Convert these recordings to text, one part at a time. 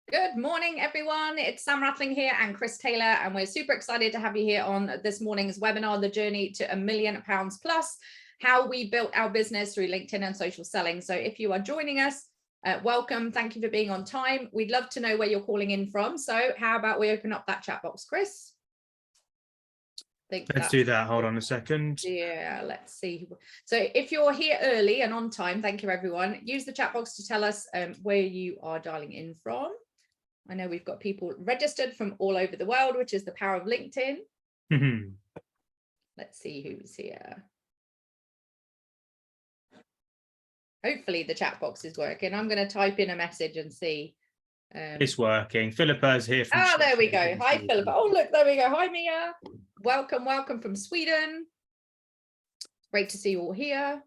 Good morning, everyone. It's Sam Rattling here and Chris Taylor, and we're super excited to have you here on this morning's webinar, The Journey to £1 Million Plus, how we built our business through LinkedIn and social selling. So if you are joining us, welcome. Thank you for being on time. We'd love to know where you're calling in from. So how about we open up that chat box, Chris? Let's do that. Hold on a second. Yeah, let's see. So if you're here early and on time, thank you, everyone. Use the chat box to tell us where you are dialing in from. I know we've got people registered from all over the world, which is the power of LinkedIn. Let's see who's here. Hopefully the chat box is working. I'm going to type in a message and see. It's working. Philippa's here from there we go. Hi, Philippa. Oh, look, there we go. Hi, Mia. Welcome from Sweden. Great to see you all here.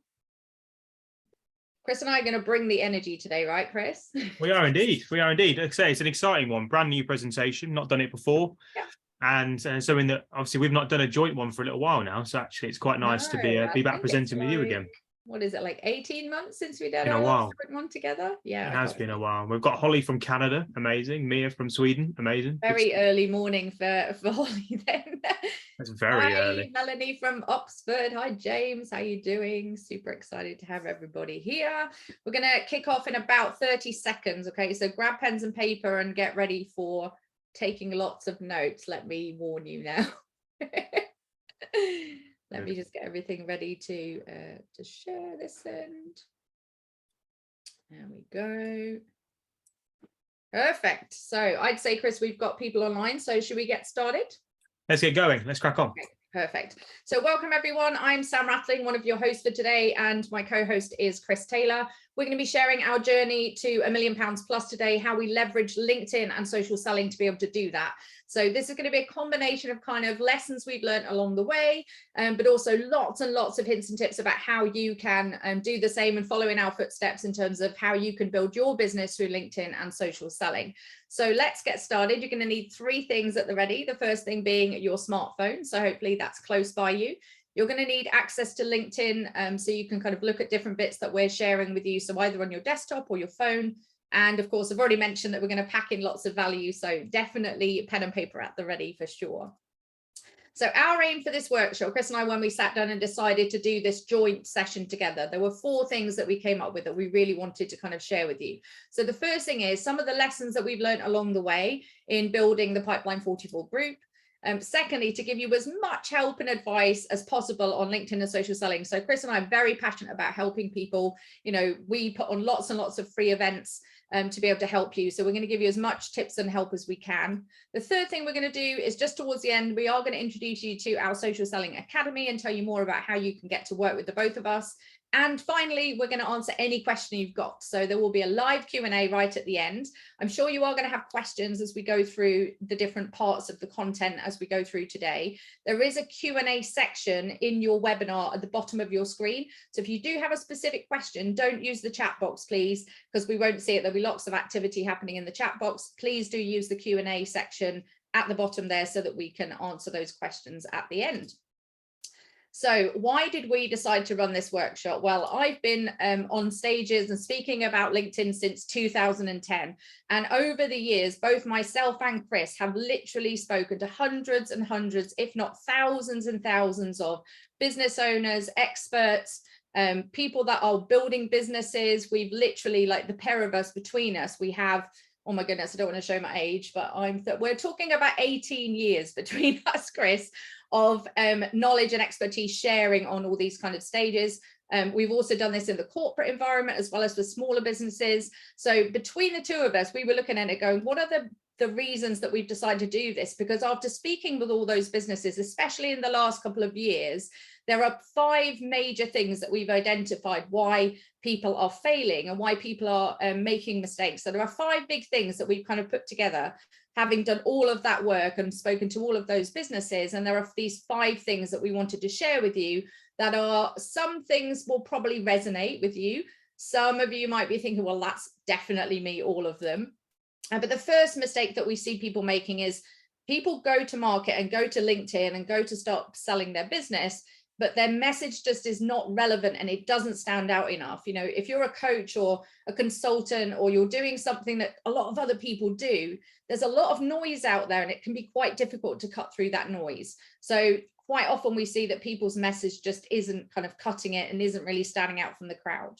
Chris and I are going to bring the energy today, right, Chris? We are indeed. We are indeed. Like I say, it's an exciting one. Brand new presentation. Not done it before. Yeah. And so in the obviously we've not done a joint one for a little while now. So actually it's quite nice to be back presenting with you again. What is it, like 18 months since we did our last one together? Yeah, it has been a while. We've got Holly from Canada, amazing. Mia from Sweden, amazing. Very early morning for Holly then. That's very early. Melanie from Oxford. Hi, James. How you doing? Super excited to have everybody here. We're going to kick off in about 30 seconds. Okay, so grab pens and paper and get ready for taking lots of notes. Let me warn you now. Let me just get everything ready to share this end. There we go. Perfect. So I'd say, Chris, we've got people online. So should we get started? Let's get going. Let's crack on. Okay, perfect. So welcome, everyone. I'm Sam Rattling, one of your hosts for today, and my co-host is Chris Taylor. We're going to be sharing our journey to £1 million plus today, how we leverage LinkedIn and social selling to be able to do that. So this is going to be a combination of kind of lessons we've learned along the way, but also lots and lots of hints and tips about how you can do the same and follow in our footsteps in terms of how you can build your business through LinkedIn and social selling. So let's get started. You're going to need 3 things at the ready. The first thing being your smartphone. So hopefully that's close by you. You're going to need access to LinkedIn so you can kind of look at different bits that we're sharing with you. So either on your desktop or your phone. And of course, I've already mentioned that we're going to pack in lots of value. So definitely pen and paper at the ready for sure. So our aim for this workshop, Chris and I, when we sat down and decided to do this joint session together, there were 4 things that we came up with that we really wanted to kind of share with you. So the first thing is some of the lessons that we've learned along the way in building the Pipeline 44 group. Secondly, to give you as much help and advice as possible on LinkedIn and social selling. So Chris and I are very passionate about helping people. You know, we put on lots and lots of free events to be able to help you. So we're going to give you as much tips and help as we can. The third thing we're going to do is just towards the end, we are going to introduce you to our Social Selling Academy and tell you more about how you can get to work with the both of us. And finally, we're going to answer any question you've got. So there will be a live Q&A right at the end. I'm sure you are going to have questions as we go through the different parts of the content as we go through today. There is a Q&A section in your webinar at the bottom of your screen. So if you do have a specific question, don't use the chat box, please, because we won't see it. There'll be lots of activity happening in the chat box. Please do use the Q&A section at the bottom there so that we can answer those questions at the end. So why did we decide to run this workshop? Well, I've been on stages and speaking about LinkedIn since 2010. And over the years, both myself and Chris have literally spoken to hundreds and hundreds, if not thousands and thousands of business owners, experts, people that are building businesses. We've literally, like the pair of us between us, we have, oh my goodness, I don't want to show my age, but we're talking about 18 years between us, Chris, of knowledge and expertise sharing on all these kind of stages. We've also done this in the corporate environment as well as with smaller businesses. So between the two of us, we were looking at it going, what are the reasons that we've decided to do this? Because after speaking with all those businesses, especially in the last couple of years, there are 5 major things that we've identified why people are failing and why people are making mistakes. So there are 5 big things that we've kind of put together, having done all of that work and spoken to all of those businesses. And there are these 5 things that we wanted to share with you that are, some things will probably resonate with you. Some of you might be thinking, well, that's definitely me, all of them. But the first mistake that we see people making is people go to market and go to LinkedIn and go to start selling their business. but their message just is not relevant and it doesn't stand out enough. You know, if you're a coach or a consultant, or you're doing something that a lot of other people do, there's a lot of noise out there and it can be quite difficult to cut through that noise. So quite often we see that people's message just isn't kind of cutting it and isn't really standing out from the crowd.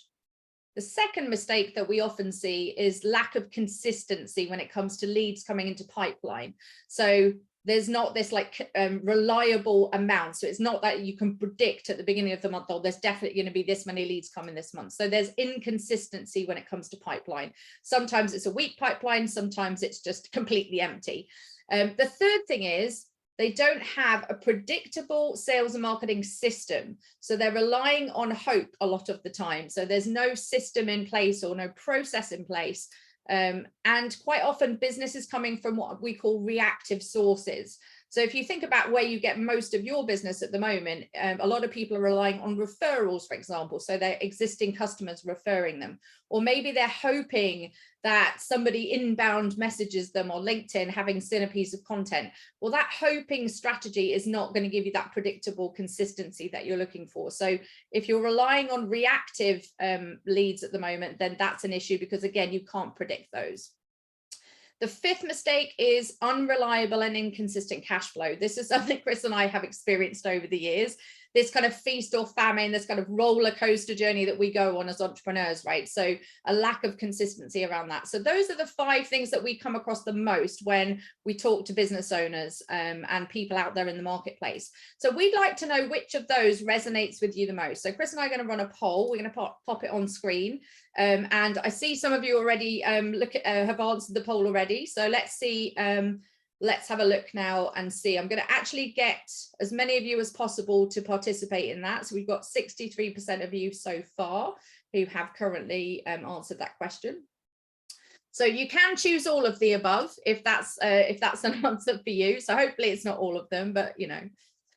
The second mistake that we often see is lack of consistency when it comes to leads coming into pipeline. So there's not this like reliable amount. So it's not that you can predict at the beginning of the month, oh, there's definitely going to be this many leads coming this month. So there's inconsistency when it comes to pipeline. Sometimes it's a weak pipeline, sometimes it's just completely empty. The third thing is they don't have a predictable sales and marketing system. So they're relying on hope a lot of the time. So there's no system in place or no process in place. And quite often business is coming from what we call reactive sources. So if you think about where you get most of your business at the moment, a lot of people are relying on referrals, for example. So their existing customers referring them, or maybe they're hoping that somebody inbound messages them on LinkedIn having seen a piece of content. Well, that hoping strategy is not going to give you that predictable consistency that you're looking for. So if you're relying on reactive leads at the moment, then that's an issue, because again, you can't predict those. The fifth mistake is unreliable and inconsistent cash flow. This is something Chris and I have experienced over the years. This kind of feast or famine, this kind of roller coaster journey that we go on as entrepreneurs, right? So a lack of consistency around that. So those are the 5 things that we come across the most when we talk to business owners and people out there in the marketplace. So we'd like to know which of those resonates with you the most. So Chris and I are going to run a poll. We're going to pop it on screen. And I see some of you already have answered the poll already. So let's see. Let's have a look now and see. I'm going to actually get as many of you as possible to participate in that. So we've got 63% of you so far who have currently answered that question. So you can choose all of the above if that's an answer for you. So hopefully it's not all of them, but you know,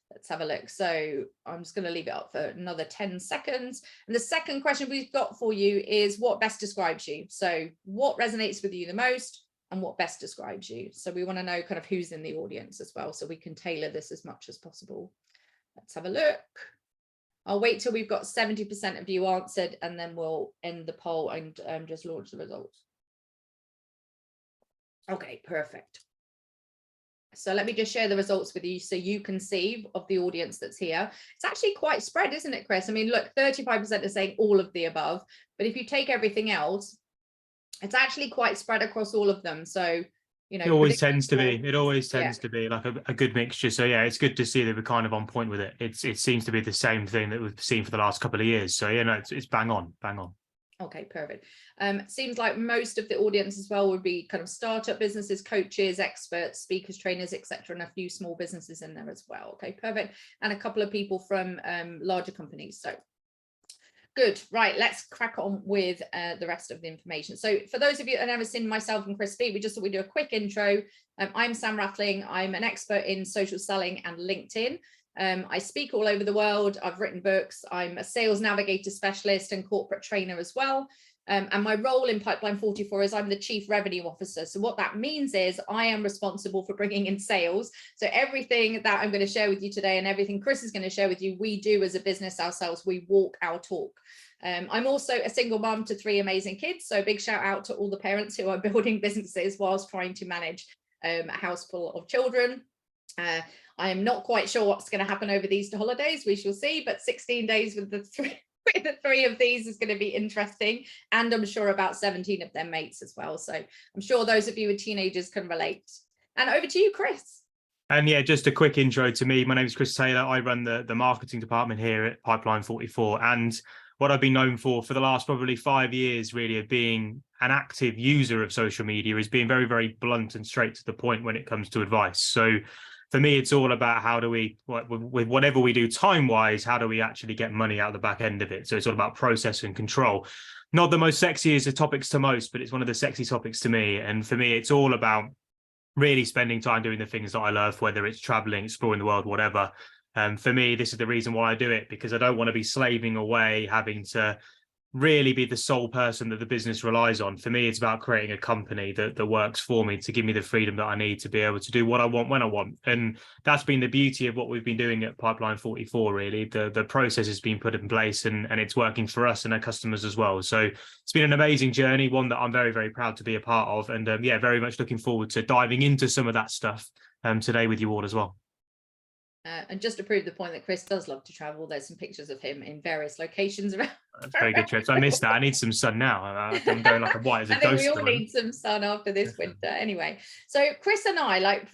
let's have a look. So I'm just going to leave it up for another 10 seconds. And the second question we've got for you is what best describes you? So what resonates with you the most? And what best describes you. So we want to know kind of who's in the audience as well, so we can tailor this as much as possible. Let's have a look. I'll wait till we've got 70% of you answered, and then we'll end the poll and just launch the results. Okay, perfect. So let me just share the results with you so you can see of the audience that's here. It's actually quite spread, isn't it, Chris? I mean, look, 35% are saying all of the above, but if you take everything else, it's actually quite spread across all of them. So, you know, it always tends to be. It always tends to be like a good mixture. So yeah, it's good to see that we're kind of on point with it. It seems to be the same thing that we've seen for the last couple of years. So yeah, no, it's bang on, bang on. Okay, perfect. Seems like most of the audience as well would be kind of startup businesses, coaches, experts, speakers, trainers, etc., and a few small businesses in there as well. Okay, perfect. And a couple of people from larger companies. So good. Right, let's crack on with the rest of the information. So for those of you that have never seen myself and Chris speak, we just thought we'd do a quick intro. I'm Sam Rattling. I'm an expert in social selling and LinkedIn. I speak all over the world. I've written books. I'm a sales navigator specialist and corporate trainer as well. And my role in Pipeline 44 is I'm the Chief Revenue Officer. So what that means is I am responsible for bringing in sales. So everything that I'm going to share with you today and everything Chris is going to share with you, we do as a business ourselves. We walk our talk. I'm also a single mom to 3 amazing kids. So big shout out to all the parents who are building businesses whilst trying to manage a house full of children. I am not quite sure what's going to happen over the Easter holidays. We shall see, but 16 days with the three of these is going to be interesting, and I'm sure about 17 of their mates as well. So I'm sure those of you with teenagers can relate. And over to you, Chris. And yeah, just a quick intro to me. My name is Chris Taylor. I run the marketing department here at Pipeline 44. And what I've been known for the last probably 5 years, really, of being an active user of social media is being very, very blunt and straight to the point when it comes to advice. So for me, it's all about how do we, with whatever we do time-wise, how do we actually get money out the back end of it? So it's all about process and control. Not the most sexy as the topics to most, but it's one of the sexy topics to me. And for me, it's all about really spending time doing the things that I love, whether it's traveling, exploring the world, whatever. For me, this is the reason why I do it, because I don't want to be slaving away, having to really be the sole person that the business relies on. For me, it's about creating a company that works for me, to give me the freedom that I need to be able to do what I want when I want. And that's been the beauty of what we've been doing at Pipeline 44, really. The process has been put in place, and it's working for us and our customers as well. So it's been an amazing journey, one that I'm very, very proud to be a part of. And yeah, very much looking forward to diving into some of that stuff today with you all as well. And just to prove the point that Chris does love to travel, there's some pictures of him in various locations around. That's very good trips. I missed that. I need some sun now. I'm going like a white as a I think ghost. we all need some sun after this winter anyway. So Chris and I, like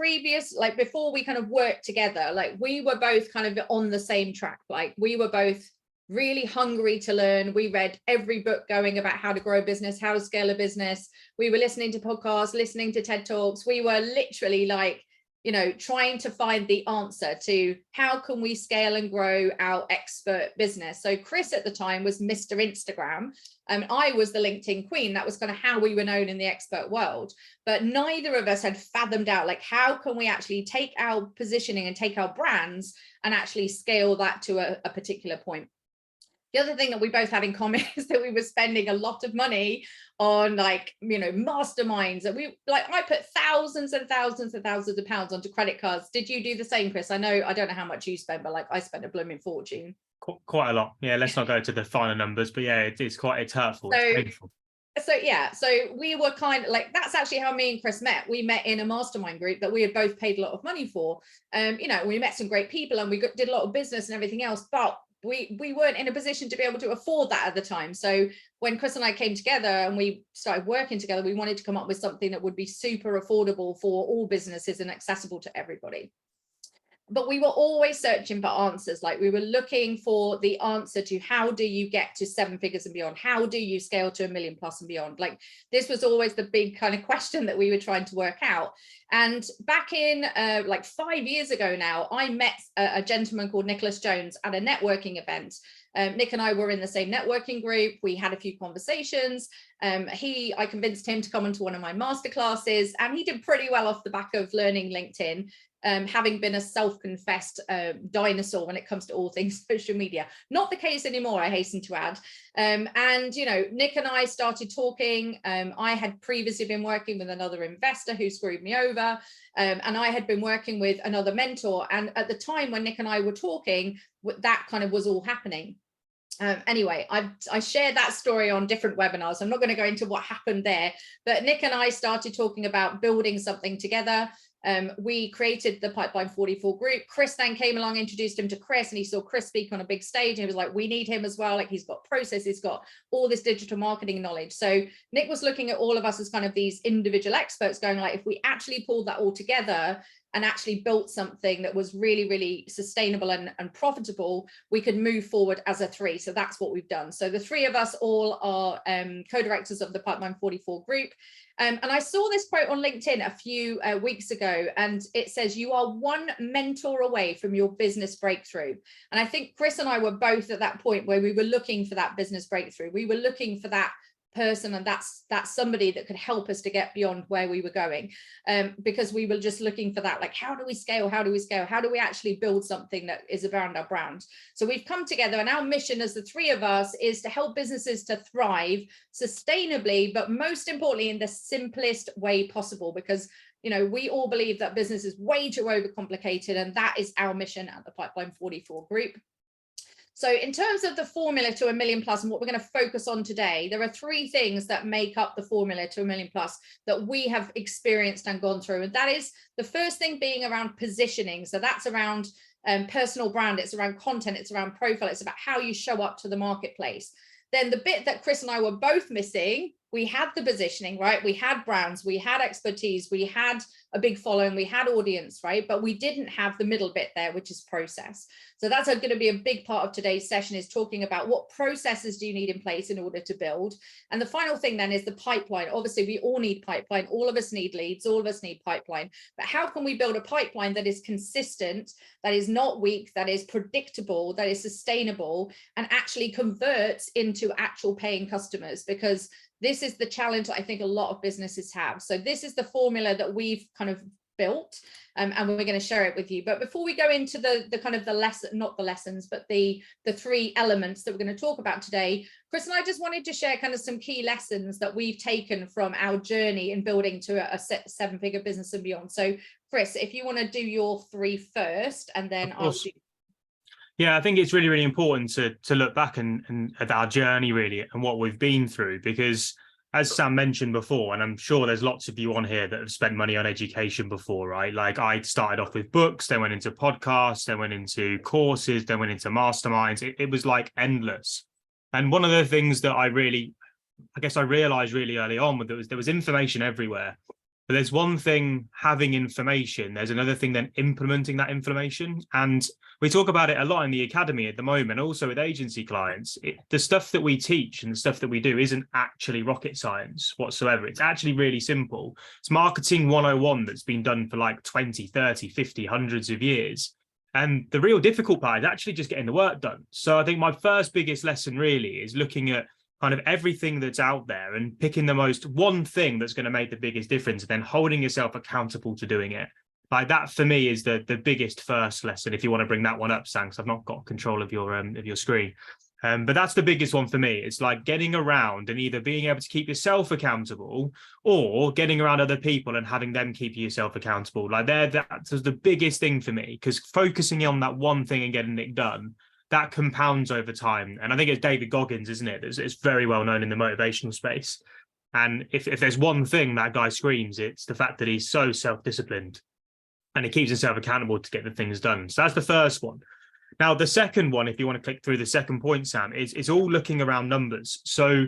before we kind of worked together, like we were both kind of on the same track. Like we were both really hungry to learn. We read every book going about how to grow a business, how to scale a business. We were listening to podcasts, listening to TED Talks. We were literally like, you know, trying to find the answer to how can we scale and grow our expert business. So Chris at the time was Mr. Instagram, and I was the LinkedIn queen. That was kind of how we were known in the expert world. But neither of us had fathomed out, like, how can we actually take our positioning and take our brands and actually scale that to a particular point. The other thing that we both had in common is that we were spending a lot of money on, like, you know, masterminds. And I put thousands and thousands and thousands of pounds onto credit cards. Did you do the same, Chris? I don't know how much you spend, but like I spent a blooming fortune. Quite a lot. Yeah, let's not go to the finer numbers, but yeah, it's hurtful. It's painful. So we were kind of like, that's actually how me and Chris met. We met in a mastermind group that we had both paid a lot of money for. You know, we met some great people and we did a lot of business and everything else, but we weren't in a position to be able to afford that at the time. So when Chris and I came together and we started working together, we wanted to come up with something that would be super affordable for all businesses and accessible to everybody. But we were always searching for answers. Like we were looking for the answer to how do you get to 7 figures and beyond? How do you scale to 1 million plus and beyond? Like this was always the big kind of question that we were trying to work out. And back in like 5 years ago now, I met a gentleman called Nicholas Jones at a networking event. Nick and I were in the same networking group. We had a few conversations. I convinced him to come into one of my masterclasses, and he did pretty well off the back of learning LinkedIn. Having been a self-confessed dinosaur when it comes to all things social media. Not the case anymore, I hasten to add. And, you know, Nick and I started talking. I had previously been working with another investor who screwed me over. And I had been working with another mentor. And at the time when Nick and I were talking, that kind of was all happening. Anyway, I shared that story on different webinars. I'm not going to go into what happened there, but Nick and I started talking about building something together. We created the Pipeline 44 group. Chris then came along, introduced him to Chris, and he saw Chris speak on a big stage. And he was like, we need him as well. Like he's got process, he's got all this digital marketing knowledge. So Nick was looking at all of us as kind of these individual experts going like, if we actually pulled that all together and actually built something that was really, really sustainable and profitable, we could move forward as a three. So that's what we've done. So the three of us all are co-directors of the Pipeline 44 group. And I saw this quote on LinkedIn a few weeks ago, and it says, you are one mentor away from your business breakthrough. And I think Chris and I were both at that point where we were looking for that business breakthrough. We were looking for that person, and that's somebody that could help us to get beyond where we were going, because we were just looking for that, like, how do we scale, how do we actually build something that is around our brand. So we've come together, and our mission as the three of us is to help businesses to thrive sustainably, but most importantly in the simplest way possible, because you know, we all believe that business is way too overcomplicated, and that is our mission at the Pipeline 44 group. So in terms of the formula to 1 million plus and what we're going to focus on today, there are 3 things that make up the formula to 1 million plus that we have experienced and gone through. And that is the first thing being around positioning. So that's around personal brand, it's around content, it's around profile, it's about how you show up to the marketplace. Then the bit that Chris and I were both missing, we had the positioning, right? We had brands, we had expertise, we had a big following, we had audience, right? But we didn't have the middle bit there, which is process. So that's going to be a big part of today's session, is talking about what processes do you need in place in order to build. And the final thing then is the pipeline. Obviously, we all need pipeline. All of us need leads. All of us need pipeline. But how can we build a pipeline that is consistent, that is not weak, that is predictable, that is sustainable, and actually converts into actual paying customers? Because this is the challenge that I think a lot of businesses have. So this is the formula that we've kind of built, and we're going to share it with you. But before we go into the kind of the lesson, not the lessons, but the three elements that we're going to talk about today, Chris and I just wanted to share kind of some key lessons that we've taken from our journey in building to a seven-figure business and beyond. So Chris, if you want to do your three first, and then I'll do. Yeah, I think it's really, really important to look back and at our journey really and what we've been through, because as Sam mentioned before, and I'm sure there's lots of you on here that have spent money on education before, right? Like I started off with books, then went into podcasts, then went into courses, then went into masterminds. It was like endless. And one of the things that I realized really early on was there was information everywhere. But there's one thing having information, there's another thing then implementing that information. And we talk about it a lot in the academy at the moment, also with agency clients. The stuff that we teach and the stuff that we do isn't actually rocket science whatsoever. It's actually really simple. It's marketing 101 that's been done for like 20, 30, 50, hundreds of years. And the real difficult part is actually just getting the work done. So I think my first biggest lesson really is looking at kind of everything that's out there and picking the most one thing that's going to make the biggest difference, and then holding yourself accountable to doing it. Like that for me is the biggest first lesson. If you want to bring that one up, Sam, 'cause I've not got control of your screen. But that's the biggest one for me. It's like getting around and either being able to keep yourself accountable or getting around other people and having them keep yourself accountable. Like that's the biggest thing for me, because focusing on that one thing and getting it done, that compounds over time. And I think it's David Goggins, isn't it? It's very well known in the motivational space. And if there's one thing that guy screams, it's the fact that he's so self-disciplined and he keeps himself accountable to get the things done. So that's the first one. Now, the second one, if you want to click through the second point, Sam, is all looking around numbers. So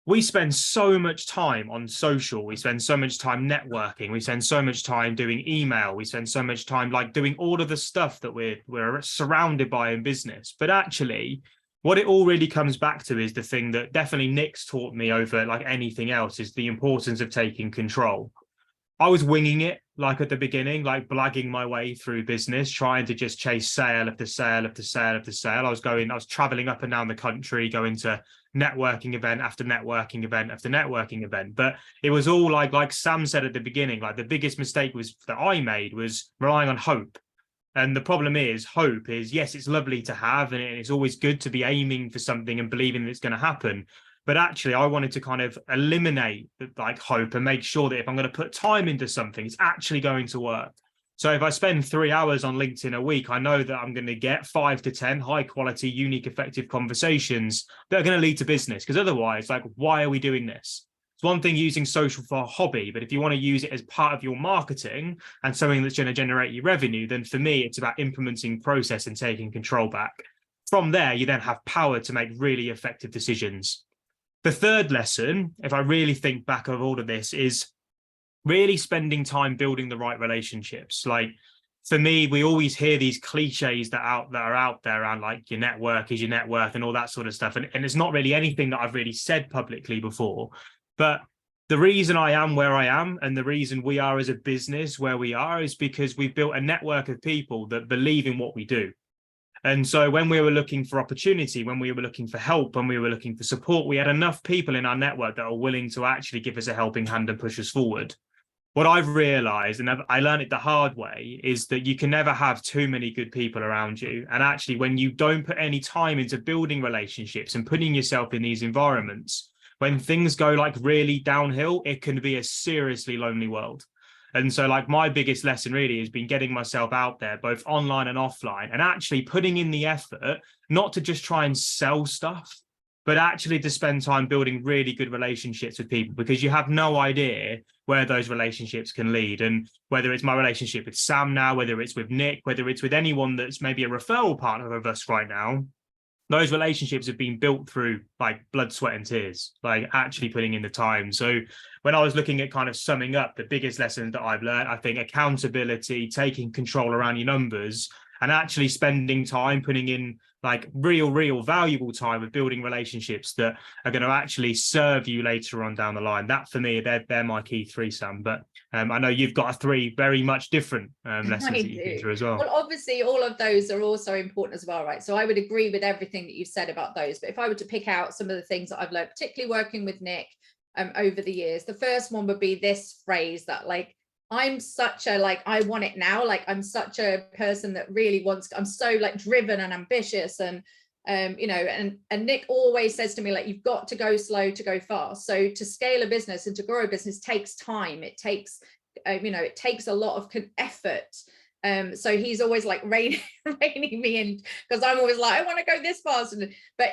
we spend so much time on social. We spend so much time networking. We spend so much time doing email. We spend so much time like doing all of the stuff that we're surrounded by in business. But actually, what it all really comes back to is the thing that definitely Nick's taught me over like anything else, is the importance of taking control. I was winging it like at the beginning, like blagging my way through business, trying to just chase sale after sale after sale after sale. I was traveling up and down the country, going to networking event after networking event after networking event. But it was all like Sam said at the beginning, like the biggest mistake that I made was relying on hope. And the problem is hope is, yes, it's lovely to have, and it's always good to be aiming for something and believing that it's going to happen. But actually, I wanted to kind of eliminate like hope and make sure that if I'm going to put time into something, it's actually going to work. So if I spend 3 hours on LinkedIn a week, I know that I'm going to get 5 to 10 high quality, unique, effective conversations that are going to lead to business. Because otherwise, like, why are we doing this? It's one thing using social for a hobby, but if you want to use it as part of your marketing and something that's going to generate you revenue, then for me, it's about implementing process and taking control back. From there, you then have power to make really effective decisions. The third lesson, if I really think back of all of this, is really spending time building the right relationships. Like for me, we always hear these cliches that are out there around like your network is your net worth and all that sort of stuff. And it's not really anything that I've really said publicly before. But the reason I am where I am and the reason we are as a business where we are is because we've built a network of people that believe in what we do. And so when we were looking for opportunity, when we were looking for help, when we were looking for support, we had enough people in our network that are willing to actually give us a helping hand and push us forward. What I've realized, and I learned it the hard way, is that you can never have too many good people around you. And actually, when you don't put any time into building relationships and putting yourself in these environments, when things go like really downhill, it can be a seriously lonely world. And so like my biggest lesson really has been getting myself out there, both online and offline, and actually putting in the effort, not to just try and sell stuff, but actually to spend time building really good relationships with people, because you have no idea where those relationships can lead. And whether it's my relationship with Sam now, whether it's with Nick, whether it's with anyone that's maybe a referral partner of us right now, those relationships have been built through like blood, sweat and tears, like actually putting in the time. So when I was looking at kind of summing up the biggest lessons that I've learned, I think accountability, taking control around your numbers, and actually spending time putting in like real valuable time with building relationships that are going to actually serve you later on down the line. That for me, they're my key three, Sam. But I know you've got three very much different lessons that you've been through as well. Well, obviously, all of those are also important as well, right? So I would agree with everything that you said about those. But if I were to pick out some of the things that I've learned, particularly working with Nick over the years, the first one would be this phrase that like I'm such a, like, I want it now. Like, I'm such a person that really wants, I'm so like driven and ambitious, and you know, and Nick always says to me, like, you've got to go slow to go fast. So to scale a business and to grow a business takes time. It takes, you know, it takes a lot of effort. So he's always like reining me in, because I'm always like, I want to go this fast. But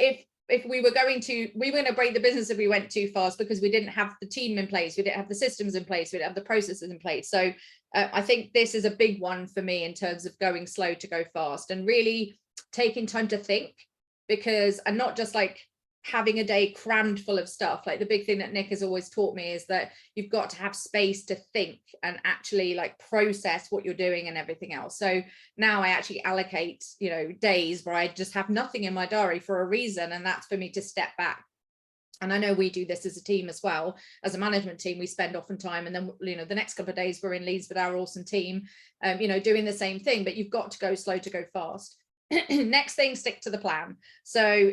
if we were going to break the business if we went too fast, because we didn't have the team in place, we didn't have the systems in place, we didn't have the processes in place. So I think this is a big one for me in terms of going slow to go fast, and really taking time to think, because I'm not just like having a day crammed full of stuff. Like, the big thing that Nick has always taught me is that you've got to have space to think and actually like process what you're doing and everything else. So now I actually allocate, you know, days where I just have nothing in my diary for a reason, and that's for me to step back. And I know we do this as a team as well. As a management team, we spend often time, and then, you know, the next couple of days we're in Leeds with our awesome team, you know, doing the same thing. But you've got to go slow to go fast. Next thing, stick to the plan. So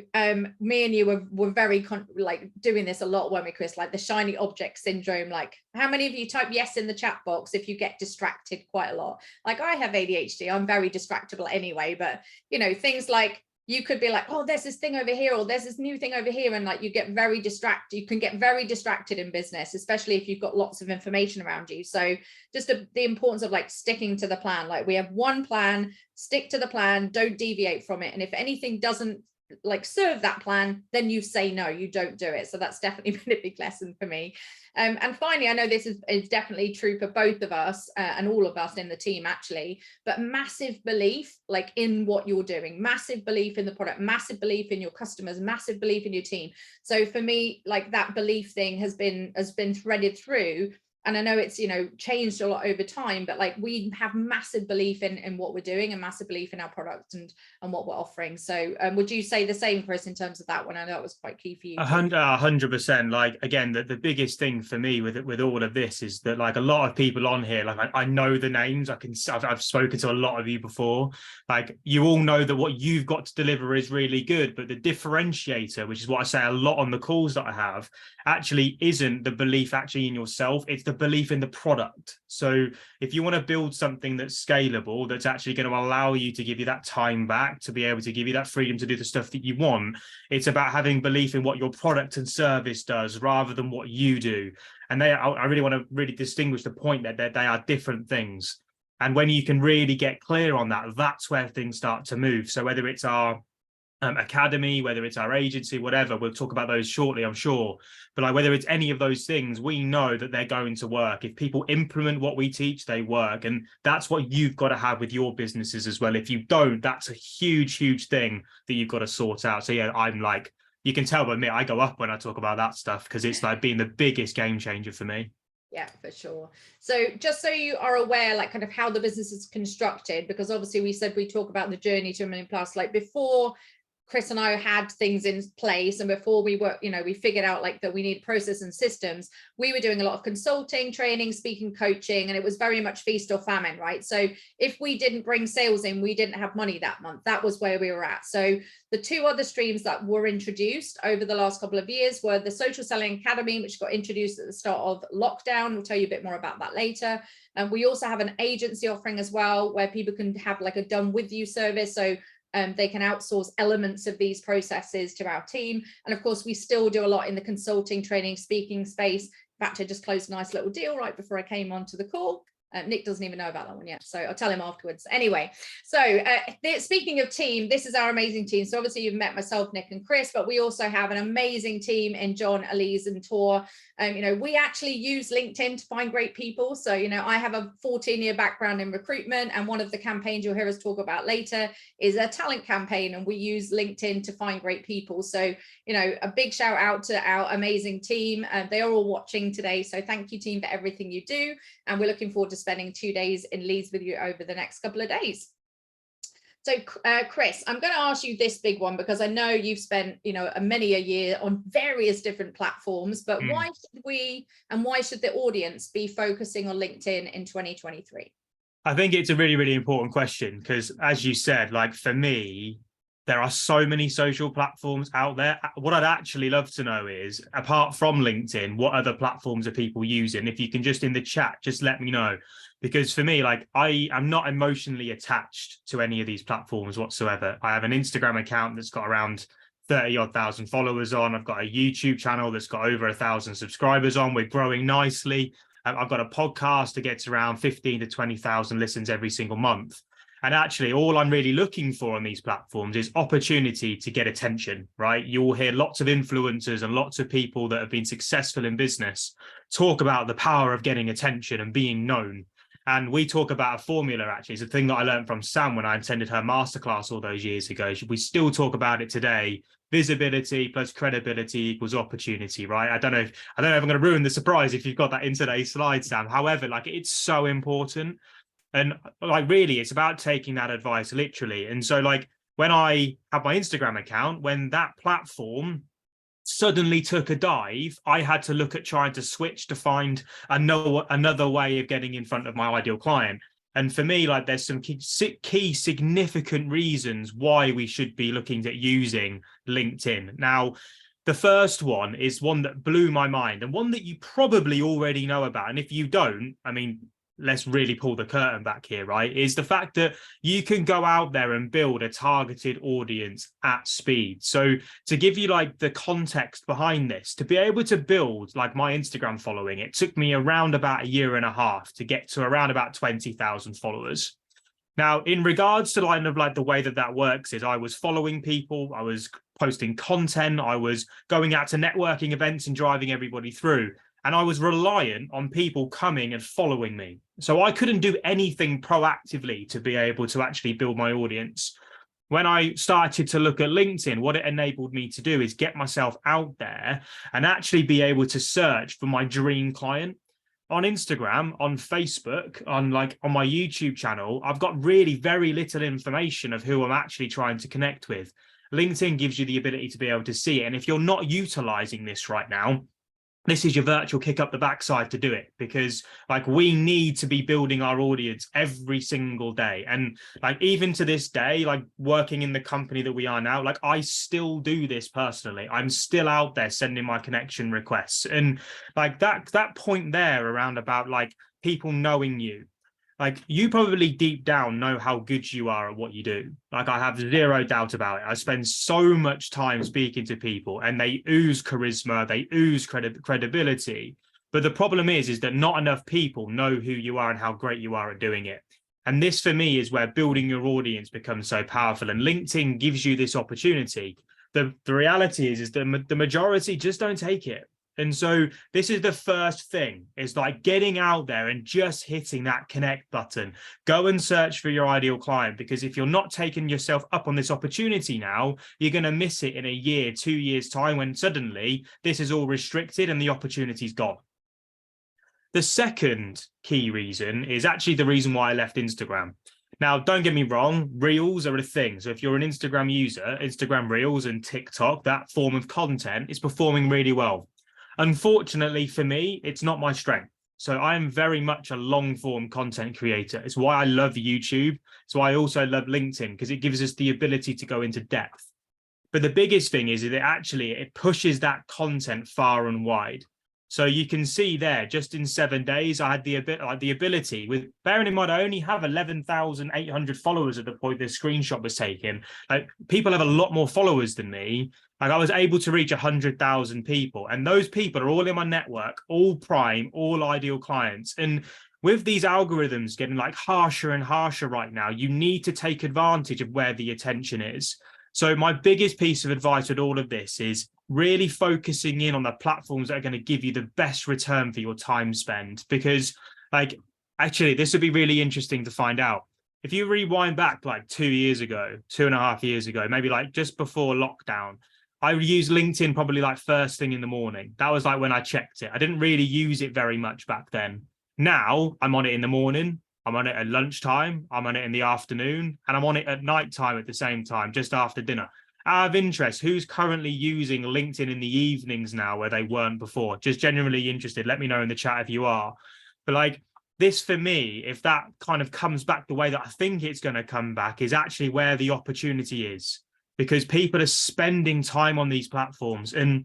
me and you were very like doing this a lot, weren't we, Chris? Like the shiny object syndrome. Like, how many of you type yes in the chat box if you get distracted quite a lot? Like, I have ADHD, I'm very distractible anyway, but you know, things like, you could be like, oh, there's this thing over here, or there's this new thing over here, and like you get very distracted. You can get very distracted in business, especially if you've got lots of information around you. So just the importance of like sticking to the plan. Like, we have one plan, stick to the plan, don't deviate from it. And if anything doesn't like serve that plan, then you say no, you don't do it. So that's definitely been a big lesson for me. And finally, I know this is definitely true for both of us and all of us in the team actually, but massive belief like in what you're doing, massive belief in the product, massive belief in your customers, massive belief in your team. So for me, like, that belief thing has been threaded through. And I know it's, you know, changed a lot over time, but like, we have massive belief in what we're doing, and massive belief in our product and what we're offering. So would you say the same, Chris, in terms of that one? I know it was quite key for you. 100%. Like, again, the biggest thing for me with all of this is that, like, a lot of people on here, like, I know the names. I've spoken to a lot of you before. Like, you all know that what you've got to deliver is really good, but the differentiator, which is what I say a lot on the calls that I have, actually isn't the belief actually in yourself. It's the belief in the product. So if you want to build something that's scalable, that's actually going to allow you to give you that time back, to be able to give you that freedom to do the stuff that you want, it's about having belief in what your product and service does rather than what you do. And I really want to really distinguish the point that they are different things. And when you can really get clear on that, that's where things start to move. So whether it's our academy, whether it's our agency, whatever, we'll talk about those shortly, I'm sure. But like, whether it's any of those things, we know that they're going to work. If people implement what we teach, they work. And that's what you've got to have with your businesses as well. If you don't, that's a huge thing that you've got to sort out. So yeah, I'm like, you can tell by me, I go up when I talk about that stuff, because it's like being the biggest game changer for me. Yeah, for sure. So just so you are aware, like, kind of how the business is constructed, because obviously we said we talk about the journey to $1 million plus. Like, before Chris and I had things in place, and before we were, you know, we figured out like that we need process and systems, we were doing a lot of consulting, training, speaking, coaching, and it was very much feast or famine, right? So if we didn't bring sales in, we didn't have money that month. That was where we were at. So the two other streams that were introduced over the last couple of years were the Social Selling Academy, which got introduced at the start of lockdown. We'll tell you a bit more about that later. And we also have an agency offering as well, where people can have like a done with you service. So they can outsource elements of these processes to our team. And of course, we still do a lot in the consulting, training, speaking space. In fact, I just closed a nice little deal right before I came onto the call. Nick doesn't even know about that one yet, so I'll tell him afterwards. Anyway, so speaking of team, this is our amazing team. So obviously you've met myself, Nick and Chris, but we also have an amazing team in John, Elise and Tor. You know, we actually use LinkedIn to find great people. So, you know, I have a 14-year background in recruitment, and one of the campaigns you'll hear us talk about later is a talent campaign, and we use LinkedIn to find great people. So, you know, a big shout out to our amazing team. They are all watching today. So thank you, team, for everything you do. And we're looking forward to spending 2 days in Leeds with you over the next couple of days. So Chris, I'm going to ask you this big one, because I know you've spent, you know, many a year on various different platforms, but why should we, and why should the audience be focusing on LinkedIn in 2023? I think it's a really important question, because as you said, like, for me, there are so many social platforms out there. What I'd actually love to know is, apart from LinkedIn, what other platforms are people using? If you can just in the chat, just let me know. Because for me, like, I am not emotionally attached to any of these platforms whatsoever. I have an Instagram account that's got around 30 odd thousand followers on. I've got a YouTube channel that's got over 1,000 subscribers on. We're growing nicely. I've got a podcast that gets around 15 to 20,000 listens every single month. And actually, all I'm really looking for on these platforms is opportunity to get attention, right? You'll hear lots of influencers and lots of people that have been successful in business talk about the power of getting attention and being known. And we talk about a formula, actually. It's a thing that I learned from Sam when I attended her masterclass all those years ago. We still talk about it today. Visibility plus credibility equals opportunity, right? I don't know if I'm going to ruin the surprise if you've got that in today's slide, Sam. However, like, it's so important. And like, really, it's about taking that advice literally. And so, like, when I have my Instagram account, when that platform suddenly took a dive, I had to look at trying to switch to find another way of getting in front of my ideal client. And for me, like, there's some key significant reasons why we should be looking at using LinkedIn. Now, the first one is one that blew my mind, and one that you probably already know about. And if you don't, I mean, let's really pull the curtain back here, right? Is the fact that you can go out there and build a targeted audience at speed. So to give you like the context behind this, to be able to build like my Instagram following, it took me around about 1.5 years to get to around about 20,000 followers. Now, in regards to like the way that works is I was following people, I was posting content, I was going out to networking events and driving everybody through. And I was reliant on people coming and following me. So I couldn't do anything proactively to be able to actually build my audience. When I started to look at LinkedIn, what it enabled me to do is get myself out there and actually be able to search for my dream client. On Instagram, on Facebook, on my YouTube channel, I've got really very little information of who I'm actually trying to connect with. LinkedIn gives you the ability to be able to see it. And if you're not utilizing this right now, this is your virtual kick up the backside to do it, because like, we need to be building our audience every single day. And like, even to this day, like, working in the company that we are now, like, I still do this personally. I'm still out there sending my connection requests. And like that point there around about like people knowing you, like, you probably deep down know how good you are at what you do. Like, I have zero doubt about it. I spend so much time speaking to people and they ooze charisma, they ooze credibility. But the problem is that not enough people know who you are and how great you are at doing it. And this, for me, is where building your audience becomes so powerful. And LinkedIn gives you this opportunity. The reality is that the majority just don't take it. And so this is the first thing, is like getting out there and just hitting that connect button. Go and search for your ideal client, because if you're not taking yourself up on this opportunity now, you're going to miss it in 1 year, 2 years time, when suddenly this is all restricted and the opportunity's gone. The second key reason is actually the reason why I left Instagram. Now, don't get me wrong, Reels are a thing. So if you're an Instagram user, Instagram Reels and TikTok, that form of content is performing really well. Unfortunately for me, it's not my strength. So I am very much a long form content creator. It's why I love YouTube. It's why I also love LinkedIn, because it gives us the ability to go into depth. But the biggest thing is that it pushes that content far and wide. So you can see there, just in 7 days, I had the ability, with bearing in mind I only have 11,800 followers at the point this screenshot was taken. Like, people have a lot more followers than me. Like, I was able to reach 100,000 people, and those people are all in my network, all prime, all ideal clients. And with these algorithms getting like harsher and harsher right now, you need to take advantage of where the attention is. So my biggest piece of advice with all of this is really focusing in on the platforms that are going to give you the best return for your time spent. Because like, actually, this would be really interesting to find out. If you rewind back like 2 years ago, 2.5 years ago, maybe like just before lockdown, I used LinkedIn probably like first thing in the morning. That was like when I checked it. I didn't really use it very much back then. Now I'm on it in the morning, I'm on it at lunchtime, I'm on it in the afternoon, and I'm on it at nighttime at the same time, just after dinner. Out of interest, who's currently using LinkedIn in the evenings now where they weren't before? Just genuinely interested. Let me know in the chat if you are. But like, this for me, if that kind of comes back the way that I think it's going to come back, is actually where the opportunity is. because people are spending time on these platforms. And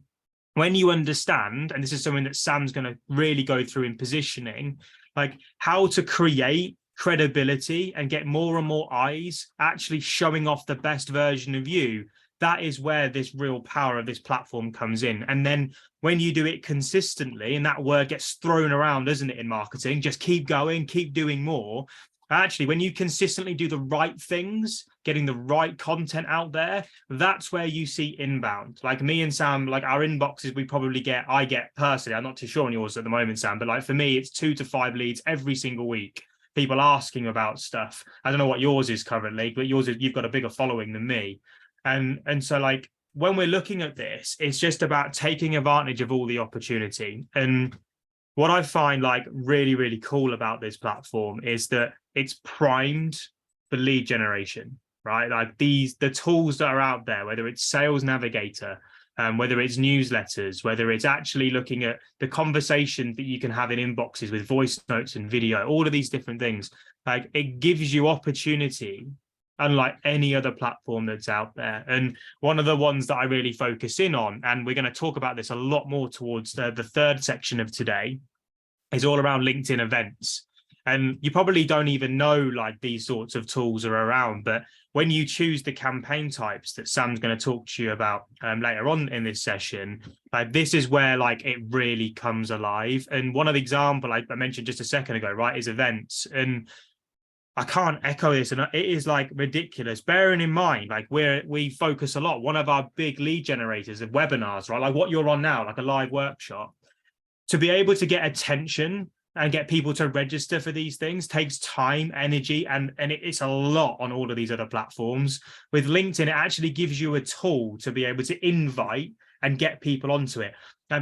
when you understand, and this is something that Sam's going to really go through in positioning, like how to create credibility and get more and more eyes actually showing off the best version of you, that is where this real power of this platform comes in. And then when you do it consistently, and that word gets thrown around, doesn't it, in marketing, just keep going, keep doing more. Actually, when you consistently do the right things, getting the right content out there, that's where you see inbound. Like me and Sam, like our inboxes, I get personally, I'm not too sure on yours at the moment, Sam, but like for me, it's 2 to 5 leads every single week. People asking about stuff. I don't know what yours is currently, but you've got a bigger following than me. And so like when we're looking at this, it's just about taking advantage of all the opportunity. And what I find like really, really cool about this platform is that it's primed for lead generation, right? Like the tools that are out there, whether it's Sales Navigator, whether it's newsletters, whether it's actually looking at the conversations that you can have in inboxes with voice notes and video, all of these different things, like it gives you opportunity unlike any other platform that's out there. And one of the ones that I really focus in on, and we're going to talk about this a lot more towards the third section of today, is all around LinkedIn events. And you probably don't even know like these sorts of tools are around, but when you choose the campaign types that Sam's going to talk to you about later on in this session, like this is where like it really comes alive. And one of the example I mentioned just a second ago, right, is events. And I can't echo this, and it is like ridiculous. Bearing in mind, like we focus a lot. One of our big lead generators of webinars, right? Like what you're on now, like a live workshop. To be able to get attention and get people to register for these things takes time, energy, and it's a lot on all of these other platforms. With LinkedIn, it actually gives you a tool to be able to invite and get people onto it.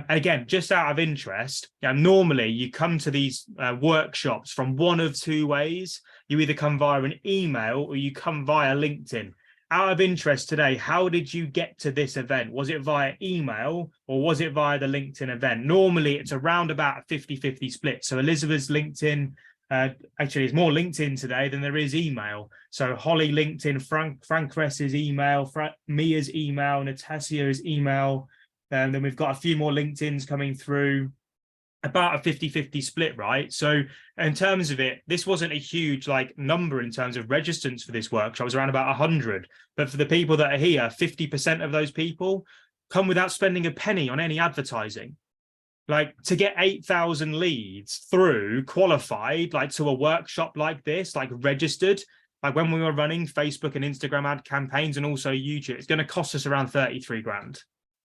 Again, just out of interest, normally you come to these workshops from one of two ways. You either come via an email or you come via LinkedIn. Out of interest today, how did you get to this event? Was it via email or was it via the LinkedIn event? Normally, it's around about a 50-50 split. So Elizabeth's LinkedIn, actually, it's more LinkedIn today than there is email. So Holly LinkedIn, Frank Ress's email, Mia's email, Natasia's email. And then we've got a few more LinkedIns coming through. About a 50-50 split, right? So in terms of it, this wasn't a huge like number in terms of registrants for this workshop. It was around about 100. But for the people that are here, 50% of those people come without spending a penny on any advertising. Like to get 8,000 leads through qualified, like to a workshop like this, like registered, like when we were running Facebook and Instagram ad campaigns and also YouTube, it's going to cost us around 33 grand.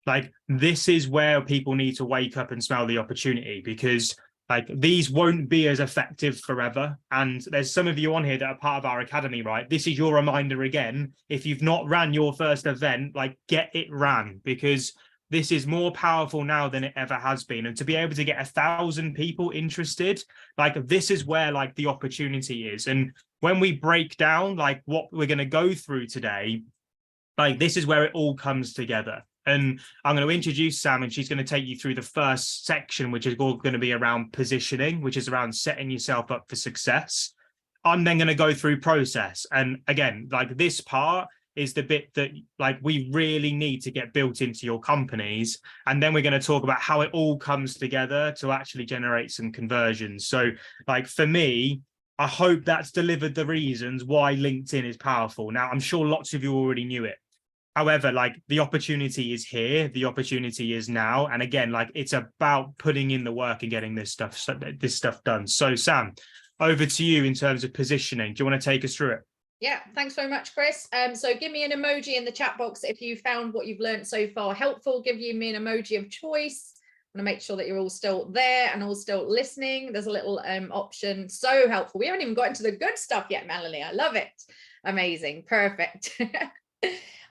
Like this is where people need to wake up and smell the opportunity, because like these won't be as effective forever. And there's some of you on here that are part of our academy, right? This is your reminder again. If you've not ran your first event, like get it ran, because this is more powerful now than it ever has been. And to be able to get 1,000 people interested, like this is where like the opportunity is. And when we break down like what we're going to go through today, like this is where it all comes together. And I'm going to introduce Sam, and she's going to take you through the first section, which is all going to be around positioning, which is around setting yourself up for success. I'm then going to go through process. And again, like this part is the bit that like we really need to get built into your companies. And then we're going to talk about how it all comes together to actually generate some conversions. So like for me, I hope that's delivered the reasons why LinkedIn is powerful. Now, I'm sure lots of you already knew it. However, like the opportunity is here, the opportunity is now. And again, like it's about putting in the work and getting this stuff done. So Sam, over to you in terms of positioning. Do you want to take us through it? Yeah, thanks very much, Chris. So give me an emoji in the chat box if you found what you've learned so far helpful. Give me an emoji of choice. I'm going to make sure that you're all still there and all still listening. There's a little option, so helpful. We haven't even got into the good stuff yet, Melanie. I love it. Amazing. Perfect.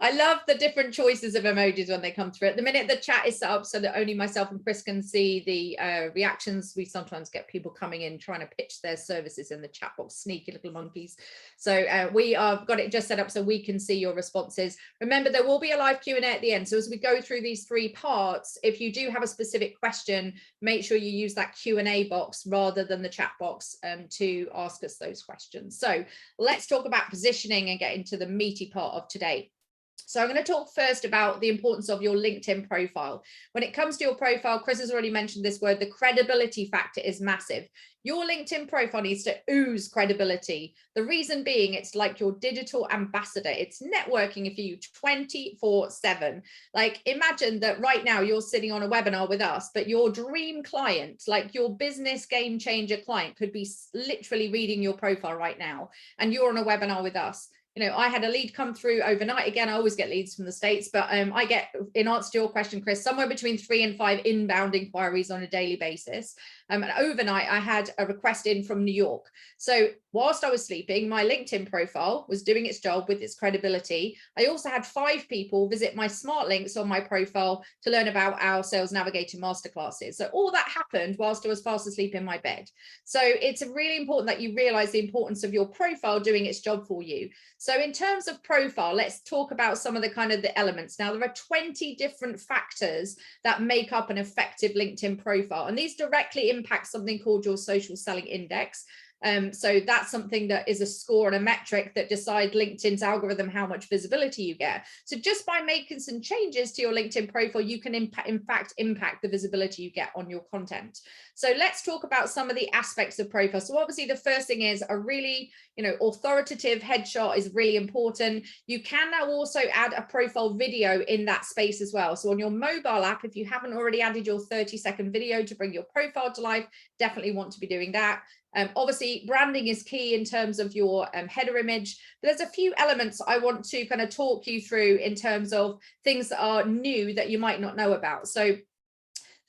I love the different choices of emojis when they come through. At the minute, the chat is set up so that only myself and Chris can see the reactions. We sometimes get people coming in trying to pitch their services in the chat box, sneaky little monkeys. So we have got it just set up so we can see your responses. Remember, there will be a live Q&A at the end. So as we go through these three parts, if you do have a specific question, make sure you use that Q&A box rather than the chat box to ask us those questions. So let's talk about positioning and get into the meaty part of today. So I'm going to talk first about the importance of your LinkedIn profile. When it comes to your profile, Chris has already mentioned this word, the credibility factor is massive. Your LinkedIn profile needs to ooze credibility. The reason being, it's like your digital ambassador. It's networking for you 24/7. Like, imagine that right now you're sitting on a webinar with us, but your dream client, like your business game changer client, could be literally reading your profile right now, and you're on a webinar with us. You know, I had a lead come through overnight. Again, I always get leads from the States, but I get, in answer to your question, Chris, somewhere between 3 and 5 inbound inquiries on a daily basis. And overnight, I had a request in from New York. So whilst I was sleeping, my LinkedIn profile was doing its job with its credibility. I also had 5 people visit my smart links on my profile to learn about our Sales Navigator masterclasses. So all that happened whilst I was fast asleep in my bed. So it's really important that you realize the importance of your profile doing its job for you. So in terms of profile, let's talk about some of the elements. Now, there are 20 different factors that make up an effective LinkedIn profile, and these directly impact something called your social selling index. So that's something that is a score and a metric that decide LinkedIn's algorithm how much visibility you get. So just by making some changes to your LinkedIn profile, you can in fact impact the visibility you get on your content. So let's talk about some of the aspects of profile. So obviously the first thing is a really, authoritative headshot is really important. You can now also add a profile video in that space as well. So on your mobile app, if you haven't already added your 30-second video to bring your profile to life, definitely want to be doing that. Obviously, branding is key in terms of your header image. But there's a few elements I want to kind of talk you through in terms of things that are new that you might not know about. So